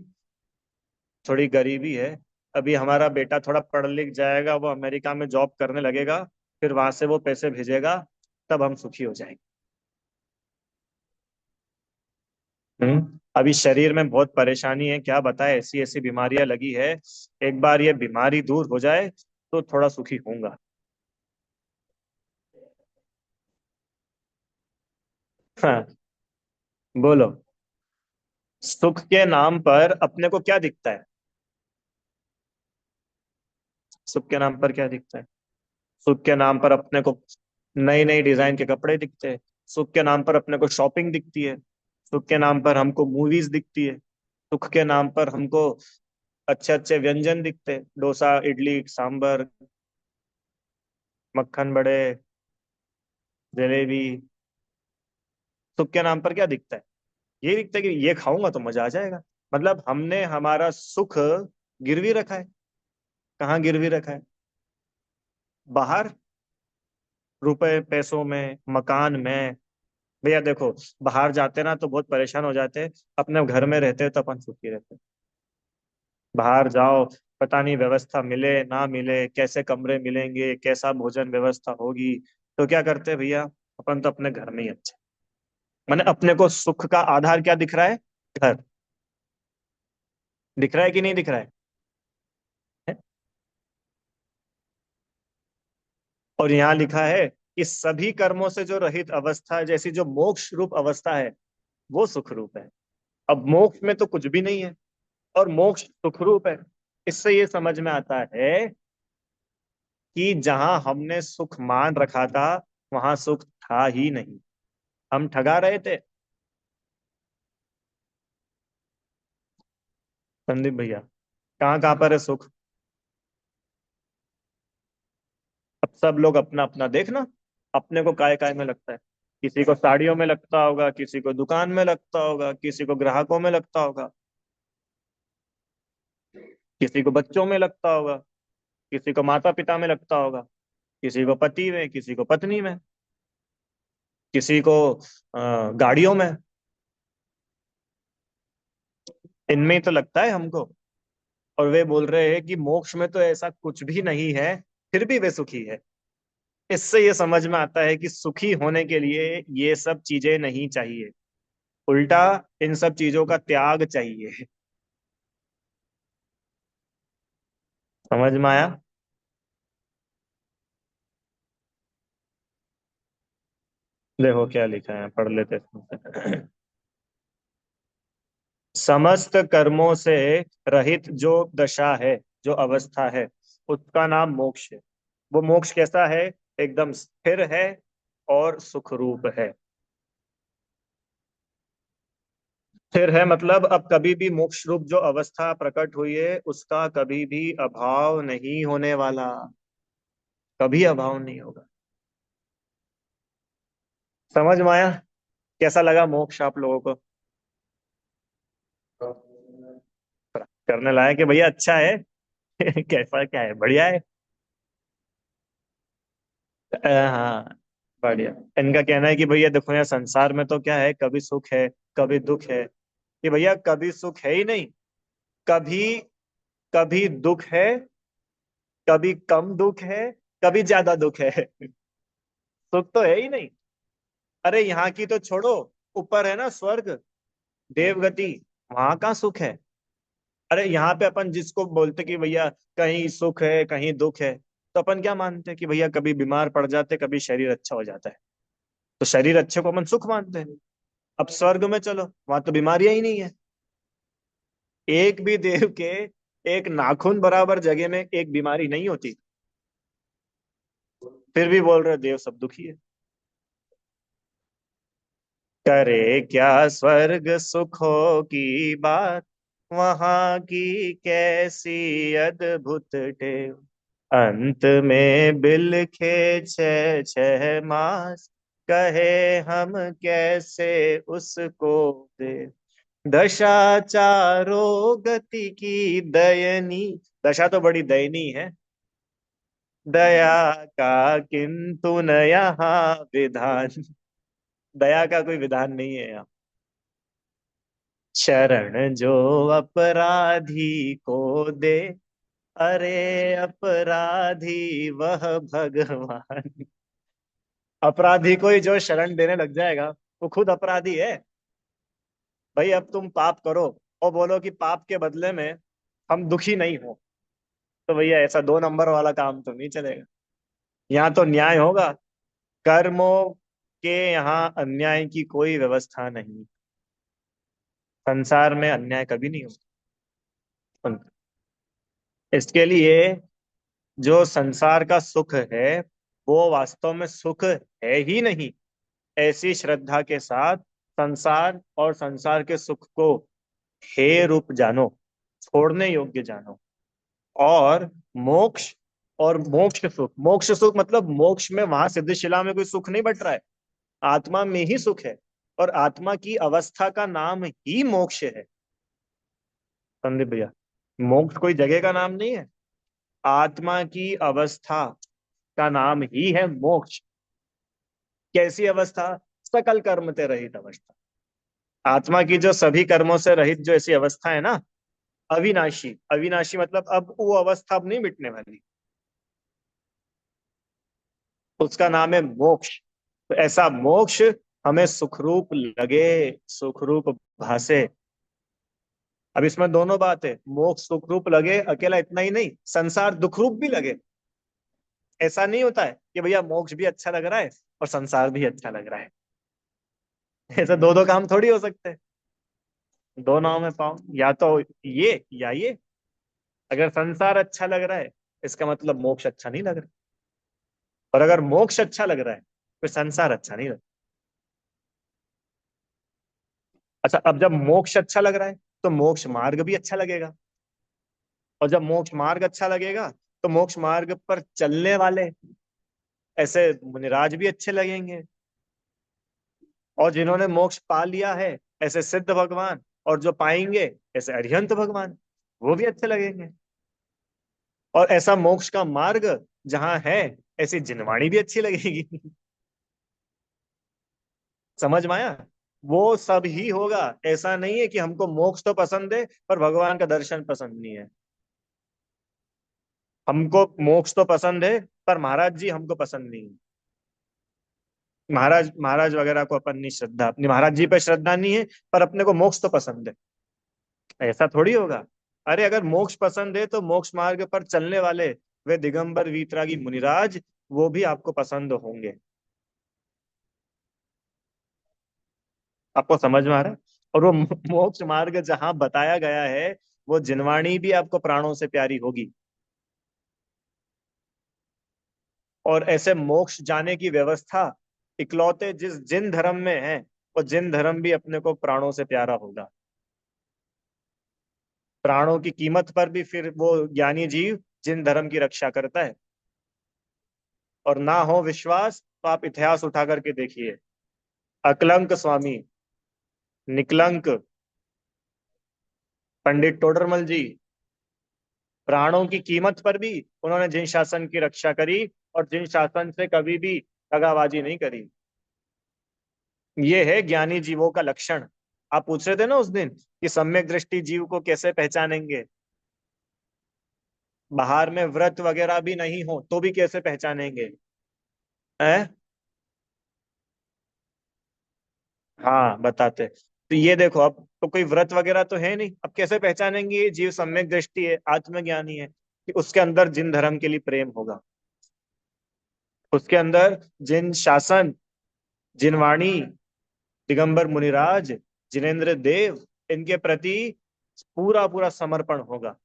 थोड़ी गरीबी है। अभी हमारा बेटा थोड़ा पढ़ लिख जाएगा, वो अमेरिका में जॉब करने लगेगा, फिर वहां से वो पैसे भेजेगा, तब हम सुखी हो जाएंगे। अभी शरीर में बहुत परेशानी है, क्या बताए, ऐसी ऐसी बीमारियां लगी है, एक बार ये बीमारी दूर हो जाए तो थोड़ा सुखी होऊंगा। हाँ, बोलो। सुख के नाम पर अपने को क्या दिखता है? सुख के नाम पर क्या दिखता है? सुख के नाम पर अपने को नई नई डिजाइन के कपड़े दिखते हैं, सुख के नाम पर अपने को शॉपिंग दिखती है, सुख के नाम पर हमको मूवीज दिखती है, सुख के नाम पर हमको अच्छे अच्छे व्यंजन दिखते हैं, डोसा, इडली, सांबर, मक्खन बड़े, जलेबी। सुख के नाम पर क्या दिखता है? ये दिखता है कि ये खाऊंगा तो मजा आ जाएगा। मतलब हमने हमारा सुख गिरवी रखा है। कहाँ गिरवी रखा है? बाहर, रुपए पैसों में, मकान में। भैया देखो, बाहर जाते ना तो बहुत परेशान हो जाते हैं, अपने घर में रहते तो अपन सुखी रहते। बाहर जाओ, पता नहीं व्यवस्था मिले ना मिले, कैसे कमरे मिलेंगे, कैसा भोजन व्यवस्था होगी, तो क्या करते हैं भैया, अपन तो अपने घर में ही अच्छे। मैंने अपने को सुख का आधार क्या दिख रहा है? घर। दिख रहा है कि नहीं दिख रहा है? और यहाँ लिखा है कि सभी कर्मों से जो रहित अवस्था, जैसी जो मोक्ष रूप अवस्था है, वो सुख रूप है। अब मोक्ष में तो कुछ भी नहीं है, और मोक्ष सुख रूप है। इससे ये समझ में आता है कि जहां हमने सुख मान रखा था, वहां सुख था ही नहीं, हम ठगा रहे थे। संदीप भैया, कहाँ कहाँ पर है सुख? अब सब लोग अपना अपना देखना, अपने को काय काय में लगता है। किसी को साड़ियों में लगता होगा, किसी को दुकान में लगता होगा, किसी को ग्राहकों में लगता होगा, किसी को बच्चों में लगता होगा, किसी को माता पिता में लगता होगा, किसी को पति में, किसी को पत्नी में, किसी को गाड़ियों में। इनमें ही तो लगता है हमको। और वे बोल रहे हैं कि मोक्ष में तो ऐसा कुछ भी नहीं है, फिर भी वे सुखी है। इससे ये समझ में आता है कि सुखी होने के लिए ये सब चीजें नहीं चाहिए, उल्टा इन सब चीजों का त्याग चाहिए। समझ में आया? देखो क्या लिखा है, पढ़ लेते हैं। समस्त कर्मों से रहित जो दशा है, जो अवस्था है, उसका नाम मोक्ष है। वो मोक्ष कैसा है? एकदम स्थिर है और सुखरूप है। स्थिर है मतलब अब कभी भी मोक्ष रूप जो अवस्था प्रकट हुई है, उसका कभी भी अभाव नहीं होने वाला, कभी अभाव नहीं होगा। समझ में आया? कैसा लगा मोक्ष आप लोगों को? करने लायक है भैया, अच्छा है। कैसा क्या है, बढ़िया है। हाँ, बढ़िया। इनका कहना है कि भैया देखो, यहाँ संसार में तो क्या है, कभी सुख है, कभी दुख है। कि भैया कभी सुख है ही नहीं, कभी कभी दुख है, कभी कम दुख है, कभी ज्यादा दुख है। सुख तो है ही नहीं। अरे यहाँ की तो छोड़ो, ऊपर है ना स्वर्ग, देवगति, वहां का सुख है। अरे यहाँ पे अपन जिसको बोलते कि भैया कहीं सुख है कहीं दुख है, तो अपन क्या मानते हैं कि भैया कभी बीमार पड़ जाते, कभी शरीर अच्छा हो जाता है, तो शरीर अच्छे को अपन सुख मानते हैं। अब स्वर्ग में चलो, वहां तो बीमारियां ही नहीं है। एक भी देव के एक नाखून बराबर जगह में एक बीमारी नहीं होती, फिर भी बोल रहे देव सब दुखी है। करे क्या स्वर्ग सुखों की बात, वहां की कैसी अद्भुत टेव। अंत में बिलखे छह छह मास, कहे हम कैसे उसको दे। दशा चारों गति की दयनी, दशा तो बड़ी दयनीय है, दया का किंतु न यहाँ विधान। दया का कोई विधान नहीं है यहाँ। शरण जो अपराधी को दे, अरे अपराधी वह भगवान। अपराधी को ही जो शरण देने लग जाएगा, वो खुद अपराधी है। भाई अब तुम पाप करो और बोलो कि पाप के बदले में हम दुखी नहीं हो, तो भैया ऐसा दो नंबर वाला काम तो नहीं चलेगा। यहाँ तो न्याय होगा। कर्मों के यहाँ अन्याय की कोई व्यवस्था नहीं। संसार में अन्याय कभी नहीं होता। इसके लिए जो संसार का सुख है, वो वास्तव में सुख है ही नहीं। ऐसी श्रद्धा के साथ संसार और संसार के सुख को हे रूप जानो, छोड़ने योग्य जानो। और मोक्ष, और मोक्ष सुख, मोक्ष सुख मतलब मोक्ष में वहां सिद्धशिला में कोई सुख नहीं बट रहा है, आत्मा में ही सुख है। और आत्मा की अवस्था का नाम ही मोक्ष है। संदीप भैया, मोक्ष कोई जगह का नाम नहीं है। आत्मा की अवस्था का नाम ही है मोक्ष। कैसी अवस्था? सकल कर्म से रहित अवस्था। आत्मा की जो सभी कर्मों से रहित जो ऐसी अवस्था है ना, अविनाशी। अविनाशी मतलब अब वो अवस्था अब नहीं मिटने वाली, उसका नाम है मोक्ष। तो ऐसा मोक्ष हमें सुखरूप लगे, सुखरूप भासे। अब इसमें दोनों बात है, मोक्ष सुखरूप लगे अकेला इतना ही नहीं, संसार दुखरूप भी लगे। ऐसा नहीं होता है कि भैया मोक्ष भी अच्छा लग रहा है और संसार भी अच्छा लग रहा है। ऐसे दो दो काम थोड़ी हो सकते हैं। दो नाव में पाओ, या तो ये या ये। अगर संसार अच्छा लग रहा है, इसका मतलब मोक्ष अच्छा नहीं लग रहा। और अगर मोक्ष अच्छा लग रहा है, फिर संसार अच्छा नहीं लग रहा। अच्छा, अब जब मोक्ष अच्छा लग रहा है, तो मोक्ष मार्ग भी अच्छा लगेगा। और जब मोक्ष मार्ग अच्छा लगेगा, तो मोक्ष मार्ग पर चलने वाले ऐसे मुनिराज भी अच्छे लगेंगे। और जिन्होंने मोक्ष पा लिया है, ऐसे सिद्ध भगवान, और जो पाएंगे ऐसे अरिहंत भगवान, वो भी अच्छे लगेंगे। और ऐसा मोक्ष का मार्ग जहां है, ऐसी जिनवाणी भी अच्छी लगेगी। समझ में आया? वो सब ही होगा। ऐसा नहीं है कि हमको मोक्ष तो पसंद है पर भगवान का दर्शन पसंद नहीं है। हमको मोक्ष तो पसंद है पर महाराज जी हमको पसंद नहीं है। महाराज महाराज वगैरह को अपन नहीं श्रद्धा, अपनी महाराज जी पे श्रद्धा नहीं है, पर अपने को मोक्ष तो पसंद है। ऐसा थोड़ी होगा। अरे अगर मोक्ष पसंद है तो मोक्ष मार्ग पर चलने वाले वे दिगंबर वीतरागी मुनिराज, वो भी आपको पसंद होंगे। आपको समझ में आ रहा है? और वो मोक्ष मार्ग जहां बताया गया है, वो जिनवाणी भी आपको प्राणों से प्यारी होगी। और ऐसे मोक्ष जाने की व्यवस्था इकलौते जिस जिन धर्म में है, वो जिन धर्म भी अपने को प्राणों से प्यारा होगा। प्राणों की कीमत पर भी फिर वो ज्ञानी जीव जिन धर्म की रक्षा करता है। और ना हो विश्वास तो आप इतिहास उठा करके देखिए। अकलंक स्वामी, निकलंक पंडित टोडरमल जी, प्राणों की कीमत पर भी उन्होंने जिन शासन की रक्षा करी, और जिन शासन से कभी भी दगाबाजी नहीं करी। ये है ज्ञानी जीवों का लक्षण। आप पूछ रहे थे ना उस दिन कि सम्यक दृष्टि जीव को कैसे पहचानेंगे। बाहर में व्रत वगैरह भी नहीं हो तो भी कैसे पहचानेंगे? हैं? हाँ बताते। तो ये देखो, अब तो कोई व्रत वगैरह तो है नहीं, अब कैसे पहचानेंगे ये जीव सम्यक दृष्टि है, आत्मज्ञानी है? कि उसके अंदर जिन धर्म के लिए प्रेम होगा, उसके अंदर जिन शासन, जिन वाणी, दिगंबर मुनिराज, जिनेन्द्र देव, इनके प्रति पूरा पूरा समर्पण होगा।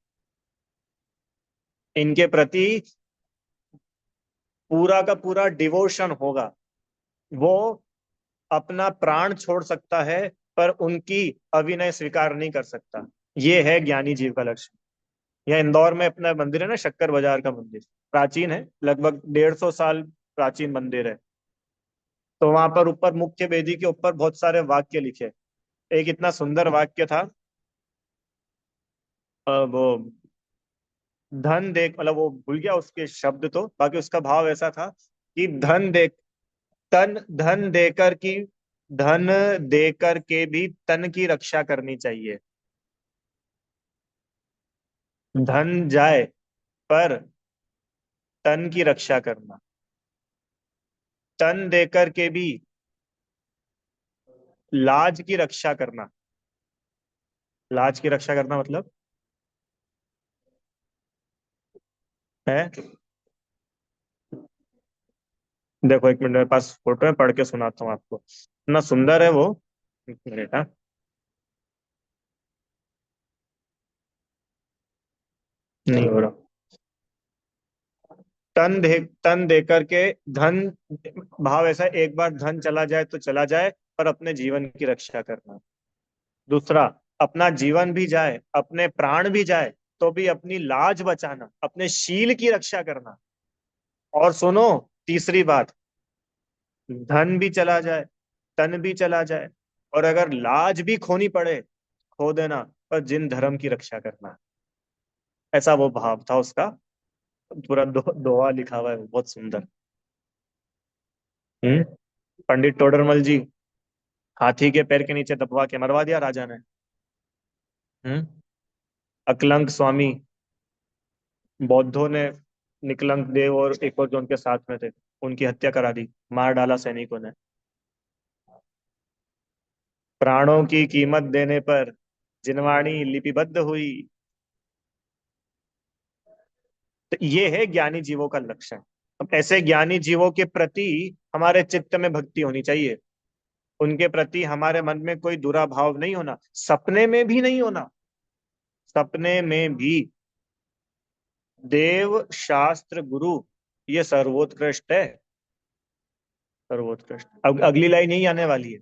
इनके प्रति पूरा का पूरा डिवोशन होगा। वो अपना प्राण छोड़ सकता है, पर उनकी अविनय स्वीकार नहीं कर सकता। ये है ज्ञानी जीव का लक्ष्य। यहाँ इंदौर में अपना मंदिर है ना, शक्कर बाजार का मंदिर, प्राचीन है, लगभग 150 साल प्राचीन मंदिर है। तो वहां पर ऊपर मुख्य वेदी के ऊपर बहुत सारे वाक्य लिखे। एक इतना सुंदर वाक्य था, वो धन देख, मतलब वो भूल गया उसके शब्द, तो बाकी उसका भाव ऐसा था कि धन दे, तन धन देकर की, धन देकर के भी तन की रक्षा करनी चाहिए। धन जाए पर तन की रक्षा करना। तन देकर के भी लाज की रक्षा करना। लाज की रक्षा करना मतलब है, देखो एक मिनट, मेरे पास फोटो है, पढ़ के सुनाता हूँ आपको, इतना सुंदर है वो। एक मिनट, हाँ। नहीं हो रहा। तन दे करके धन, भाव ऐसा, एक बार धन चला जाए तो चला जाए, पर अपने जीवन की रक्षा करना। दूसरा, अपना जीवन भी जाए, अपने प्राण भी जाए, तो भी अपनी लाज बचाना, अपने शील की रक्षा करना। और सुनो, तीसरी बात, धन भी चला जाए, तन भी चला जाए, और अगर लाज भी खोनी पड़े, खो देना, और जिन धर्म की रक्षा करना। ऐसा वो भाव था उसका। पूरा दोहा लिखा हुआ है, बहुत सुंदर। हम्म। पंडित टोडरमल जी, हाथी के पैर के नीचे दबवा के मरवा दिया राजा ने। हम्म। अकलंक स्वामी, बौद्धों ने निकलंक देव और एक और जो उनके साथ में थे, उनकी हत्या करा दी, मार डाला सैनिकों ने। प्राणों की कीमत देने पर जिनवाणी लिपिबद्ध हुई। तो ये है ज्ञानी जीवों का लक्षण। अब ऐसे ज्ञानी जीवों के प्रति हमारे चित्त में भक्ति होनी चाहिए। उनके प्रति हमारे मन में कोई बुरा भाव नहीं होना, सपने में भी नहीं होना। सपने में भी देव शास्त्र गुरु ये सर्वोत्कृष्ट है। सर्वोत्कृष्ट। अब अगली लाइन यही आने वाली है।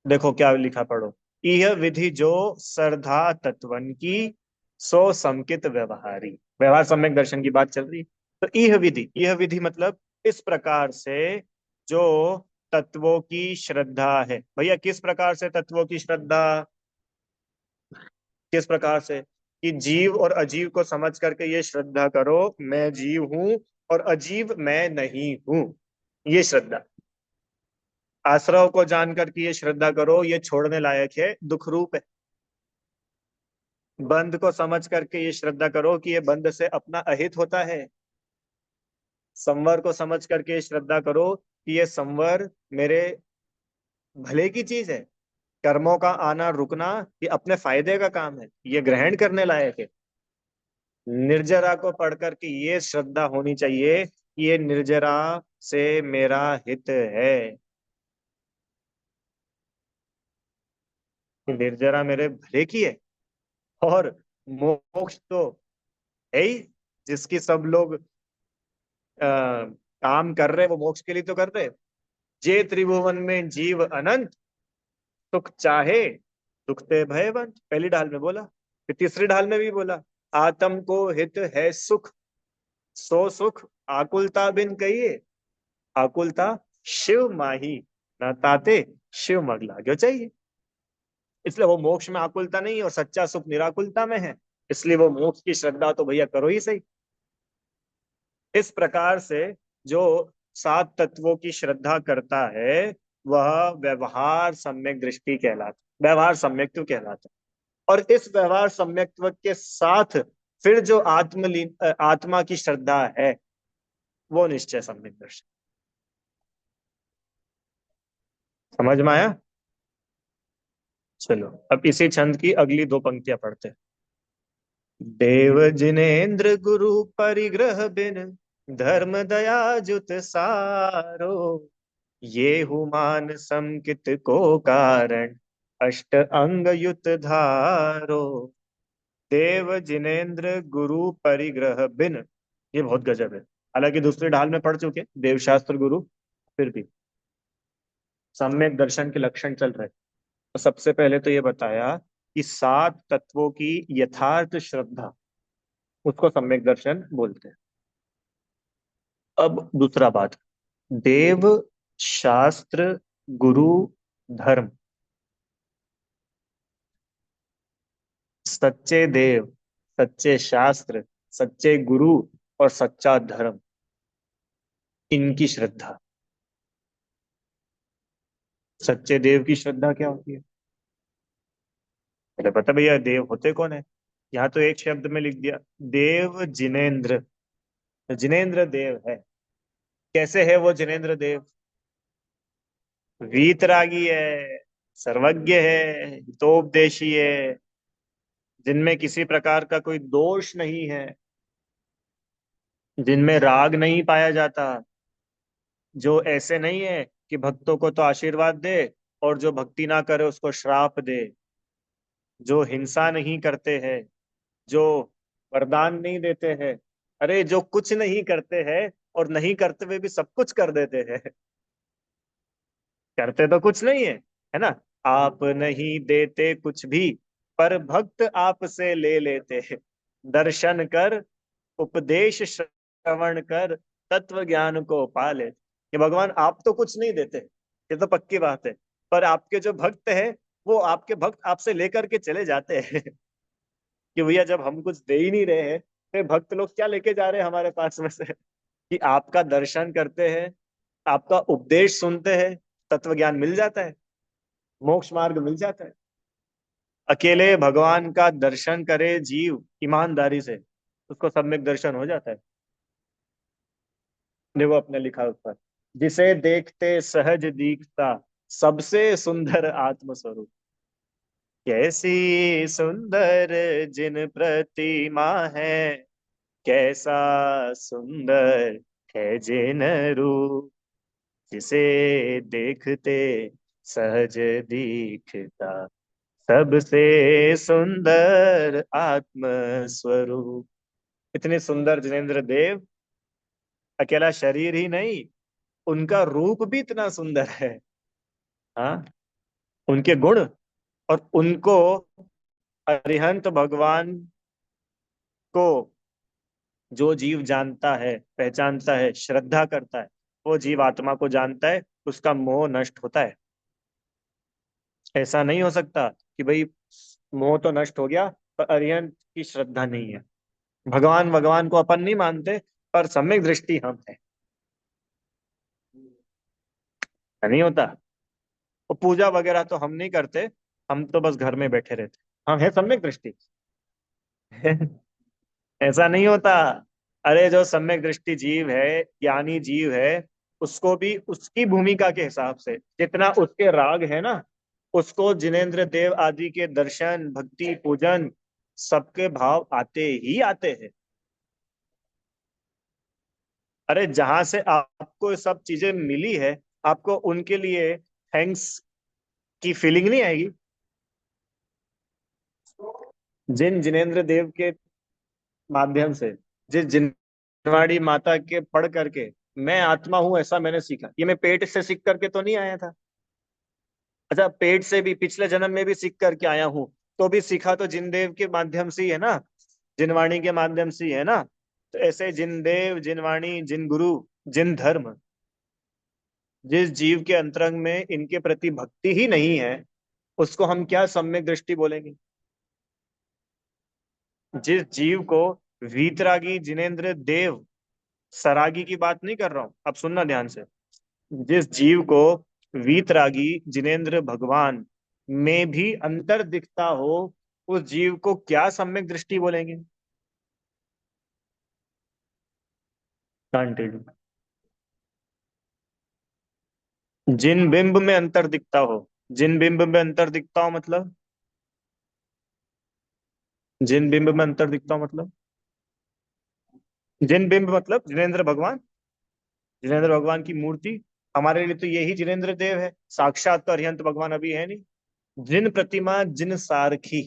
देखो क्या लिखा, पढ़ो। यह विधि जो श्रद्धा तत्वन की, सो समकित व्यवहारी। व्यवहार सम्यक दर्शन की बात चल रही है। तो यह विधि मतलब इस प्रकार से जो तत्वों की श्रद्धा है। भैया किस प्रकार से तत्वों की श्रद्धा? किस प्रकार से? कि जीव और अजीव को समझ करके ये श्रद्धा करो, मैं जीव हूं और अजीव मैं नहीं हूं। ये श्रद्धा। आश्रव को जान करके ये श्रद्धा करो, ये छोड़ने लायक है, दुख रूप है। बंध को समझ करके ये श्रद्धा करो कि ये बंध से अपना अहित होता है। संवर को समझ करके ये श्रद्धा करो कि ये संवर मेरे भले की चीज है। कर्मों का आना रुकना ये अपने फायदे का काम है, ये ग्रहण करने लायक है। निर्जरा को पढ़ करके ये श्रद्धा होनी चाहिए कि ये निर्जरा से मेरा हित है। कि निर्जरा मेरे भले की है। और मोक्ष तो है ही, जिसकी सब लोग काम कर रहे, वो मोक्ष के लिए तो कर रहे। जे त्रिभुवन में जीव अनंत, सुख चाहे दुखते भयवंत, पहली ढाल में बोला। फिर तीसरी ढाल में भी बोला, आत्म को हित है सुख, सो सुख आकुलता बिन कहिए। आकुलता शिव माही, न ताते शिव मग लाग्यो चाहिए। इसलिए वो मोक्ष में आकुलता नहीं है और सच्चा सुख निराकुलता में है। इसलिए वो मोक्ष की श्रद्धा तो भैया करो ही सही। इस प्रकार से जो सात तत्वों की श्रद्धा करता है, वह व्यवहार सम्यक दृष्टि कहलाता, व्यवहार सम्यक्त्व कहलाता। और इस व्यवहार सम्यक्त्व के साथ फिर जो आत्मलीन आत्मा की श्रद्धा है, वो निश्चय सम्यक दर्शन। समझ में आया? चलो अब इसी छंद की अगली दो पंक्तियां पढ़ते हैं। देव जिनेन्द्र गुरु परिग्रह बिन, धर्म दया जुत सारो। ये हुमान समकित को कारण, अष्ट अंग युत धारो। देव जिनेन्द्र गुरु परिग्रह बिन, ये बहुत गजब है। हालांकि दूसरी ढाल में पढ़ चुके देव शास्त्र गुरु, फिर भी सम्यक दर्शन के लक्षण चल रहे। तो सबसे पहले तो ये बताया कि सात तत्वों की यथार्थ श्रद्धा, उसको सम्यक दर्शन बोलते हैं। अब दूसरा बात, देव शास्त्र गुरु धर्म। सच्चे देव, सच्चे शास्त्र, सच्चे गुरु और सच्चा धर्म, इनकी श्रद्धा। सच्चे देव की श्रद्धा क्या होती है? पहले पता भैया देव होते कौन है? यहाँ तो एक शब्द में लिख दिया, देव जिनेन्द्र। तो जिनेन्द्र देव है। कैसे है वो जिनेन्द्र देव? वीतरागी है, सर्वज्ञ है, हितोपदेशी है, जिनमें किसी प्रकार का कोई दोष नहीं है, जिनमें राग नहीं पाया जाता, जो ऐसे नहीं है कि भक्तों को तो आशीर्वाद दे और जो भक्ति ना करे उसको श्राप दे, जो हिंसा नहीं करते हैं, जो वरदान नहीं देते हैं। अरे जो कुछ नहीं करते हैं और नहीं करते हुए भी सब कुछ कर देते हैं। करते तो कुछ नहीं है ना? आप नहीं देते कुछ भी, पर भक्त आपसे ले लेते हैं। दर्शन कर, उपदेश श्रवण कर, तत्व ज्ञान को पा लेते। कि भगवान आप तो कुछ नहीं देते, ये तो पक्की बात है, पर आपके जो भक्त है वो आपके भक्त आपसे लेकर के चले जाते हैं कि भैया जब हम कुछ दे ही नहीं रहे हैं, फिर भक्त लोग क्या लेके जा रहे हैं हमारे पास में से, कि आपका दर्शन करते हैं, आपका उपदेश सुनते हैं, तत्व ज्ञान मिल जाता है, मोक्ष मार्ग मिल जाता है। अकेले भगवान का दर्शन करे जीव ईमानदारी से, उसको सम्यक दर्शन हो जाता है। देखो अपने लिखा ऊपर, जिसे देखते सहज दीखता सबसे सुंदर आत्म स्वरूप। कैसी सुंदर जिन प्रतिमा है, कैसा सुंदर है जिन रूप, जिसे देखते सहज दीखता सबसे सुंदर आत्म स्वरूप। इतने सुंदर जिनेंद्र देव, अकेला शरीर ही नहीं, उनका रूप भी इतना सुंदर है। हाँ, उनके गुण, और उनको अरिहंत भगवान को जो जीव जानता है, पहचानता है, श्रद्धा करता है, वो जीव आत्मा को जानता है, उसका मोह नष्ट होता है। ऐसा नहीं हो सकता कि भाई मोह तो नष्ट हो गया पर अरिहंत की श्रद्धा नहीं है। भगवान भगवान को अपन नहीं मानते, पर सम्यक दृष्टि हम है, नहीं होता। वो पूजा वगैरह तो हम नहीं करते, हम तो बस घर में बैठे रहते, हम है सम्यक दृष्टि। ऐसा नहीं होता। अरे जो सम्यक दृष्टि जीव है, ज्ञानी जीव है, उसको भी उसकी भूमिका के हिसाब से जितना उसके राग है ना, उसको जिनेंद्र देव आदि के दर्शन भक्ति पूजन सबके भाव आते ही आते हैं। अरे जहां से आपको ये सब चीजें मिली है, आपको उनके लिए थैंक्स की फीलिंग नहीं आएगी? जिन जिनेंद्र देव के माध्यम से, जिस जिनवाड़ी माता के पढ़ करके मैं आत्मा हूं ऐसा मैंने सीखा, ये मैं पेट से सीख करके तो नहीं आया था। अच्छा, पेट से भी पिछले जन्म में भी सीख करके आया हूँ, तो भी सीखा तो जिनदेव के माध्यम से ही है ना, जिनवाणी के माध्यम से ही है ना। तो ऐसे जिनदेव, जिनवाणी, जिन गुरु, जिन धर्म, जिस जीव के अंतरंग में इनके प्रति भक्ति ही नहीं है, उसको हम क्या सम्यक दृष्टि बोलेंगे? जिस जीव को वीतरागी जिनेंद्र देव, सरागी की बात नहीं कर रहा हूं, अब सुनना ध्यान से, जिस जीव को वीतरागी जिनेंद्र भगवान में भी अंतर दिखता हो, उस जीव को क्या सम्यक दृष्टि बोलेंगे? कंटिन्यू। जिन बिंब में अंतर दिखता हो, जिन बिंब में अंतर दिखता हो मतलब, जिन बिंब में अंतर दिखता हो मतलब, जिन बिंब मतलब जिनेंद्र भगवान, जिनेंद्र भगवान की मूर्ति। हमारे लिए तो यही जिनेंद्र देव है, साक्षात तो अरिहंत भगवान अभी है नहीं। जिन प्रतिमा जिन सारखी,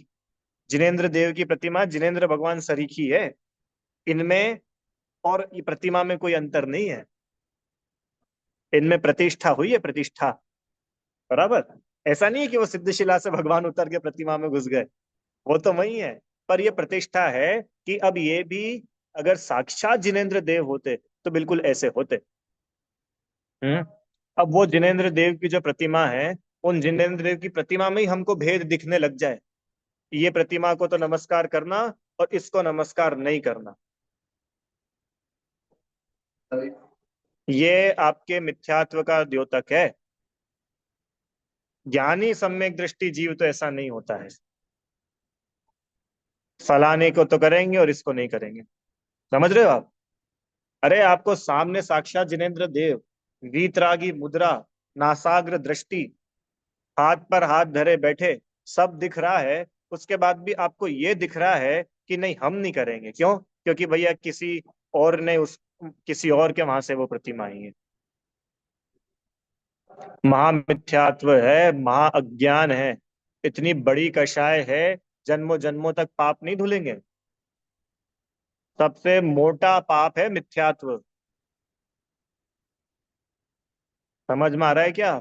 जिनेंद्र देव की प्रतिमा जिनेंद्र भगवान सरीखी है, इनमें और ये प्रतिमा में कोई अंतर नहीं है। इनमें प्रतिष्ठा हुई है, प्रतिष्ठा, बराबर। ऐसा नहीं है कि वो सिद्धशिला से भगवान उतर के प्रतिमा में घुस गए, वो तो वही है। पर ये प्रतिष्ठा है कि अब ये भी अगर साक्षात जिनेंद्र देव होते तो बिल्कुल ऐसे होते। हम्म। अब वो जिनेंद्र देव की जो प्रतिमा है, उन जिनेंद्र देव की प्रतिमा में ही हमको भेद दिखने लग जाए, ये प्रतिमा को तो नमस्कार करना और इसको नमस्कार नहीं करना, ये आपके मिथ्यात्व का द्योतक है। ज्ञानी सम्यक दृष्टि जीव तो ऐसा नहीं होता है, फलाने को तो करेंगे और इसको नहीं करेंगे। समझ रहे हो आप? अरे आपको सामने साक्षात जिनेंद्र देव, वीतरागी मुद्रा, नासाग्र दृष्टि, हाथ पर हाथ धरे बैठे, सब दिख रहा है, उसके बाद भी आपको ये दिख रहा है कि नहीं हम नहीं करेंगे। क्यों? क्योंकि भैया किसी और ने उस, किसी और के वहां से वो प्रतिमा आई है। महामिथ्यात्व है, महा अज्ञान है, इतनी बड़ी कषाय है, जन्मों जन्मों तक पाप नहीं धुलेंगे। सबसे मोटा पाप है मिथ्यात्व। समझ में आ रहा है क्या?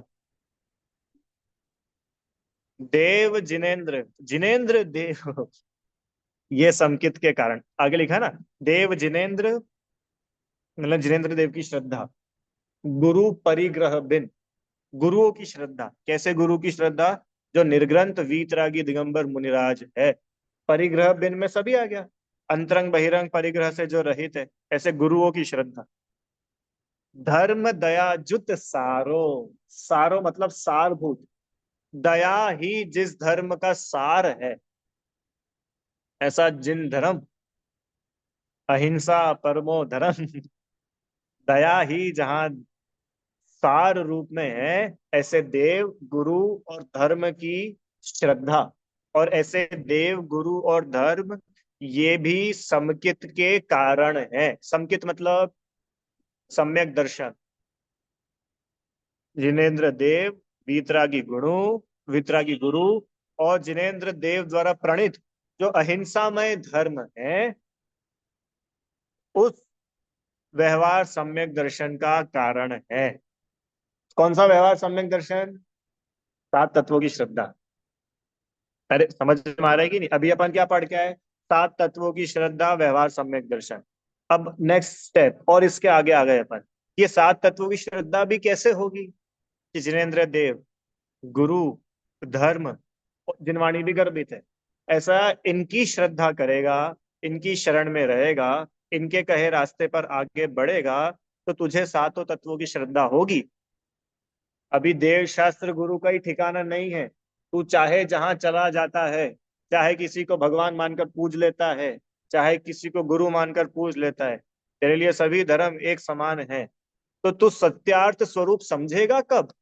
देव जिनेंद्र, जिनेंद्र देव, ये संकित के कारण आगे लिखा ना, देव जिनेंद्र मतलब जिनेंद्र देव की श्रद्धा, गुरु परिग्रह बिन, गुरुओं की श्रद्धा। कैसे गुरु की श्रद्धा? जो निर्ग्रंथ वीतरागी दिगंबर मुनिराज है, परिग्रह बिन में सभी आ गया। अंतरंग बहिरंग परिग्रह से जो रहित है, ऐसे गुरुओं की श्रद्धा। धर्म दया जुत सारो, सारो मतलब सारभूत, दया ही जिस धर्म का सार है, ऐसा जिन धर्म, अहिंसा परमो धर्म, दया ही जहां सार रूप में है, ऐसे देव गुरु और धर्म की श्रद्धा। और ऐसे देव गुरु और धर्म, ये भी समकित के कारण है। समकित मतलब सम्यक दर्शन। जिनेन्द्र देव, वीतरागी गुरु, वितरागी गुरु, और जिनेन्द्र देव द्वारा प्रणीत जो अहिंसामय धर्म है, उस व्यवहार सम्यक दर्शन का कारण है। कौन सा व्यवहार सम्यक दर्शन? सात तत्वों की श्रद्धा। अरे समझ में आ रहा है कि नहीं? अभी अपन क्या पढ़ के आए? सात तत्वों की श्रद्धा, व्यवहार सम्यक दर्शन। अब नेक्स्ट स्टेप, और इसके आगे आ गए अपन। ये सात तत्वों की श्रद्धा भी कैसे होगी? कि जिनेन्द्र देव, गुरु, धर्म, जिनवाणी भी गर्भित है, ऐसा इनकी श्रद्धा करेगा, इनकी शरण में रहेगा, इनके कहे रास्ते पर आगे बढ़ेगा, तो तुझे सातों तत्वों की श्रद्धा होगी। अभी देव शास्त्र गुरु का ही ठिकाना नहीं है। तू चाहे जहां चला जाता है, चाहे किसी को भगवान मानकर पूज लेता है, चाहे किसी को गुरु मानकर पूज लेता है, तेरे लिए सभी धर्म एक समान है। तो तू सत्यार्थ स्वरूप समझेगा कब?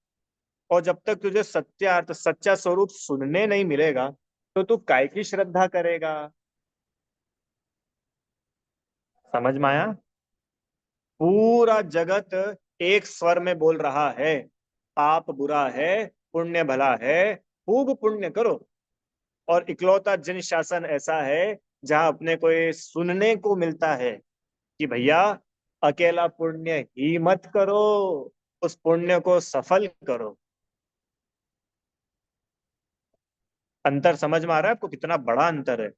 और जब तक तुझे सत्यार्थ सच्चा स्वरूप सुनने नहीं मिलेगा, तो तू काय की श्रद्धा करेगा? समझ में आया? पूरा जगत एक स्वर में बोल रहा है, पाप बुरा है, पुण्य भला है, खूब पुण्य करो। और इकलौता जिन शासन ऐसा है जहां अपने को ये सुनने को मिलता है कि भैया, अकेला पुण्य ही मत करो, उस पुण्य को सफल करो। अंतर समझ में आ रहा है आपको? कितना बड़ा अंतर है।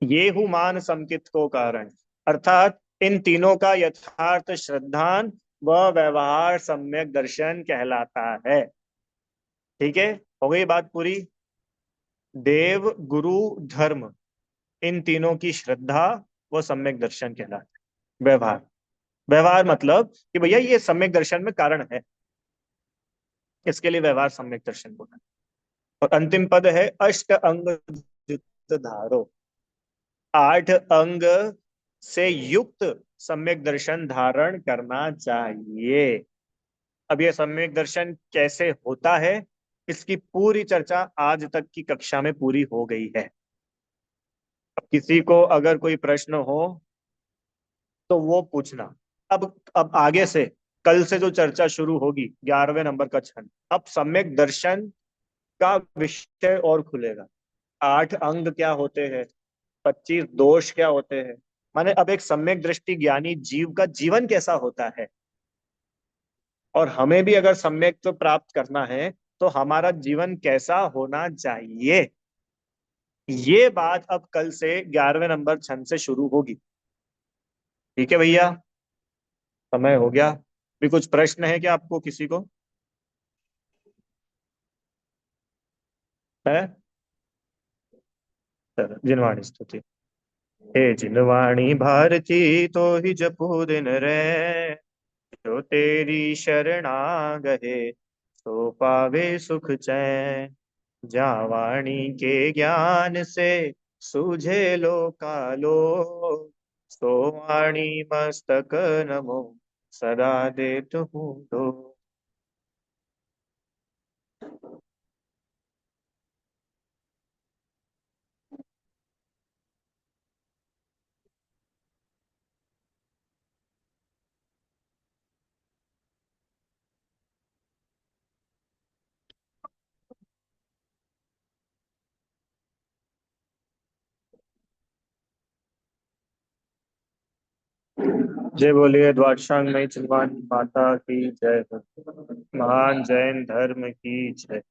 ये हु मान समकित को कारण, अर्थात इन तीनों का यथार्थ श्रद्धान व व्यवहार सम्यक दर्शन कहलाता है। ठीक है, हो गई बात पूरी। देव गुरु धर्म, इन तीनों की श्रद्धा व सम्यक दर्शन कहलाता है। व्यवहार, व्यवहार मतलब कि भैया ये सम्यक दर्शन में कारण है, इसके लिए व्यवहार सम्यक दर्शन बोला। और अंतिम पद है अष्ट अंग युक्त धारो, आठ अंग से युक्त सम्यक दर्शन धारण करना चाहिए। अब यह सम्यक दर्शन कैसे होता है, इसकी पूरी चर्चा आज तक की कक्षा में पूरी हो गई है। अब किसी को अगर कोई प्रश्न हो तो वो पूछना। अब आगे से, कल से जो चर्चा शुरू होगी 11वें नंबर का छंद, अब सम्यक दर्शन का विषय और खुलेगा। आठ अंग क्या होते हैं, 25 दोष क्या होते हैं, माने अब एक सम्यक दृष्टि ज्ञानी जीव का जीवन कैसा होता है, और हमें भी अगर सम्यक तो प्राप्त करना है तो हमारा जीवन कैसा होना चाहिए, ये बात अब कल से 11वें नंबर छंद से शुरू होगी। ठीक है भैया, समय हो गया। भी कुछ प्रश्न है क्या आपको किसी को? है? चलो, जिनवाणी स्तुति। हे जिनवाणी भारती, तो ही जपू दिन रे, जो तेरी शरणा गए, सो पावे सुख चैन। जहाँ वाणी के ज्ञान से सूझे लो कालो, सो वाणी मस्तक नमो सदा देत हूँ तो। जय बोलिए द्वादशांग चिलवानी माता की जय हो। महान जैन धर्म की जय।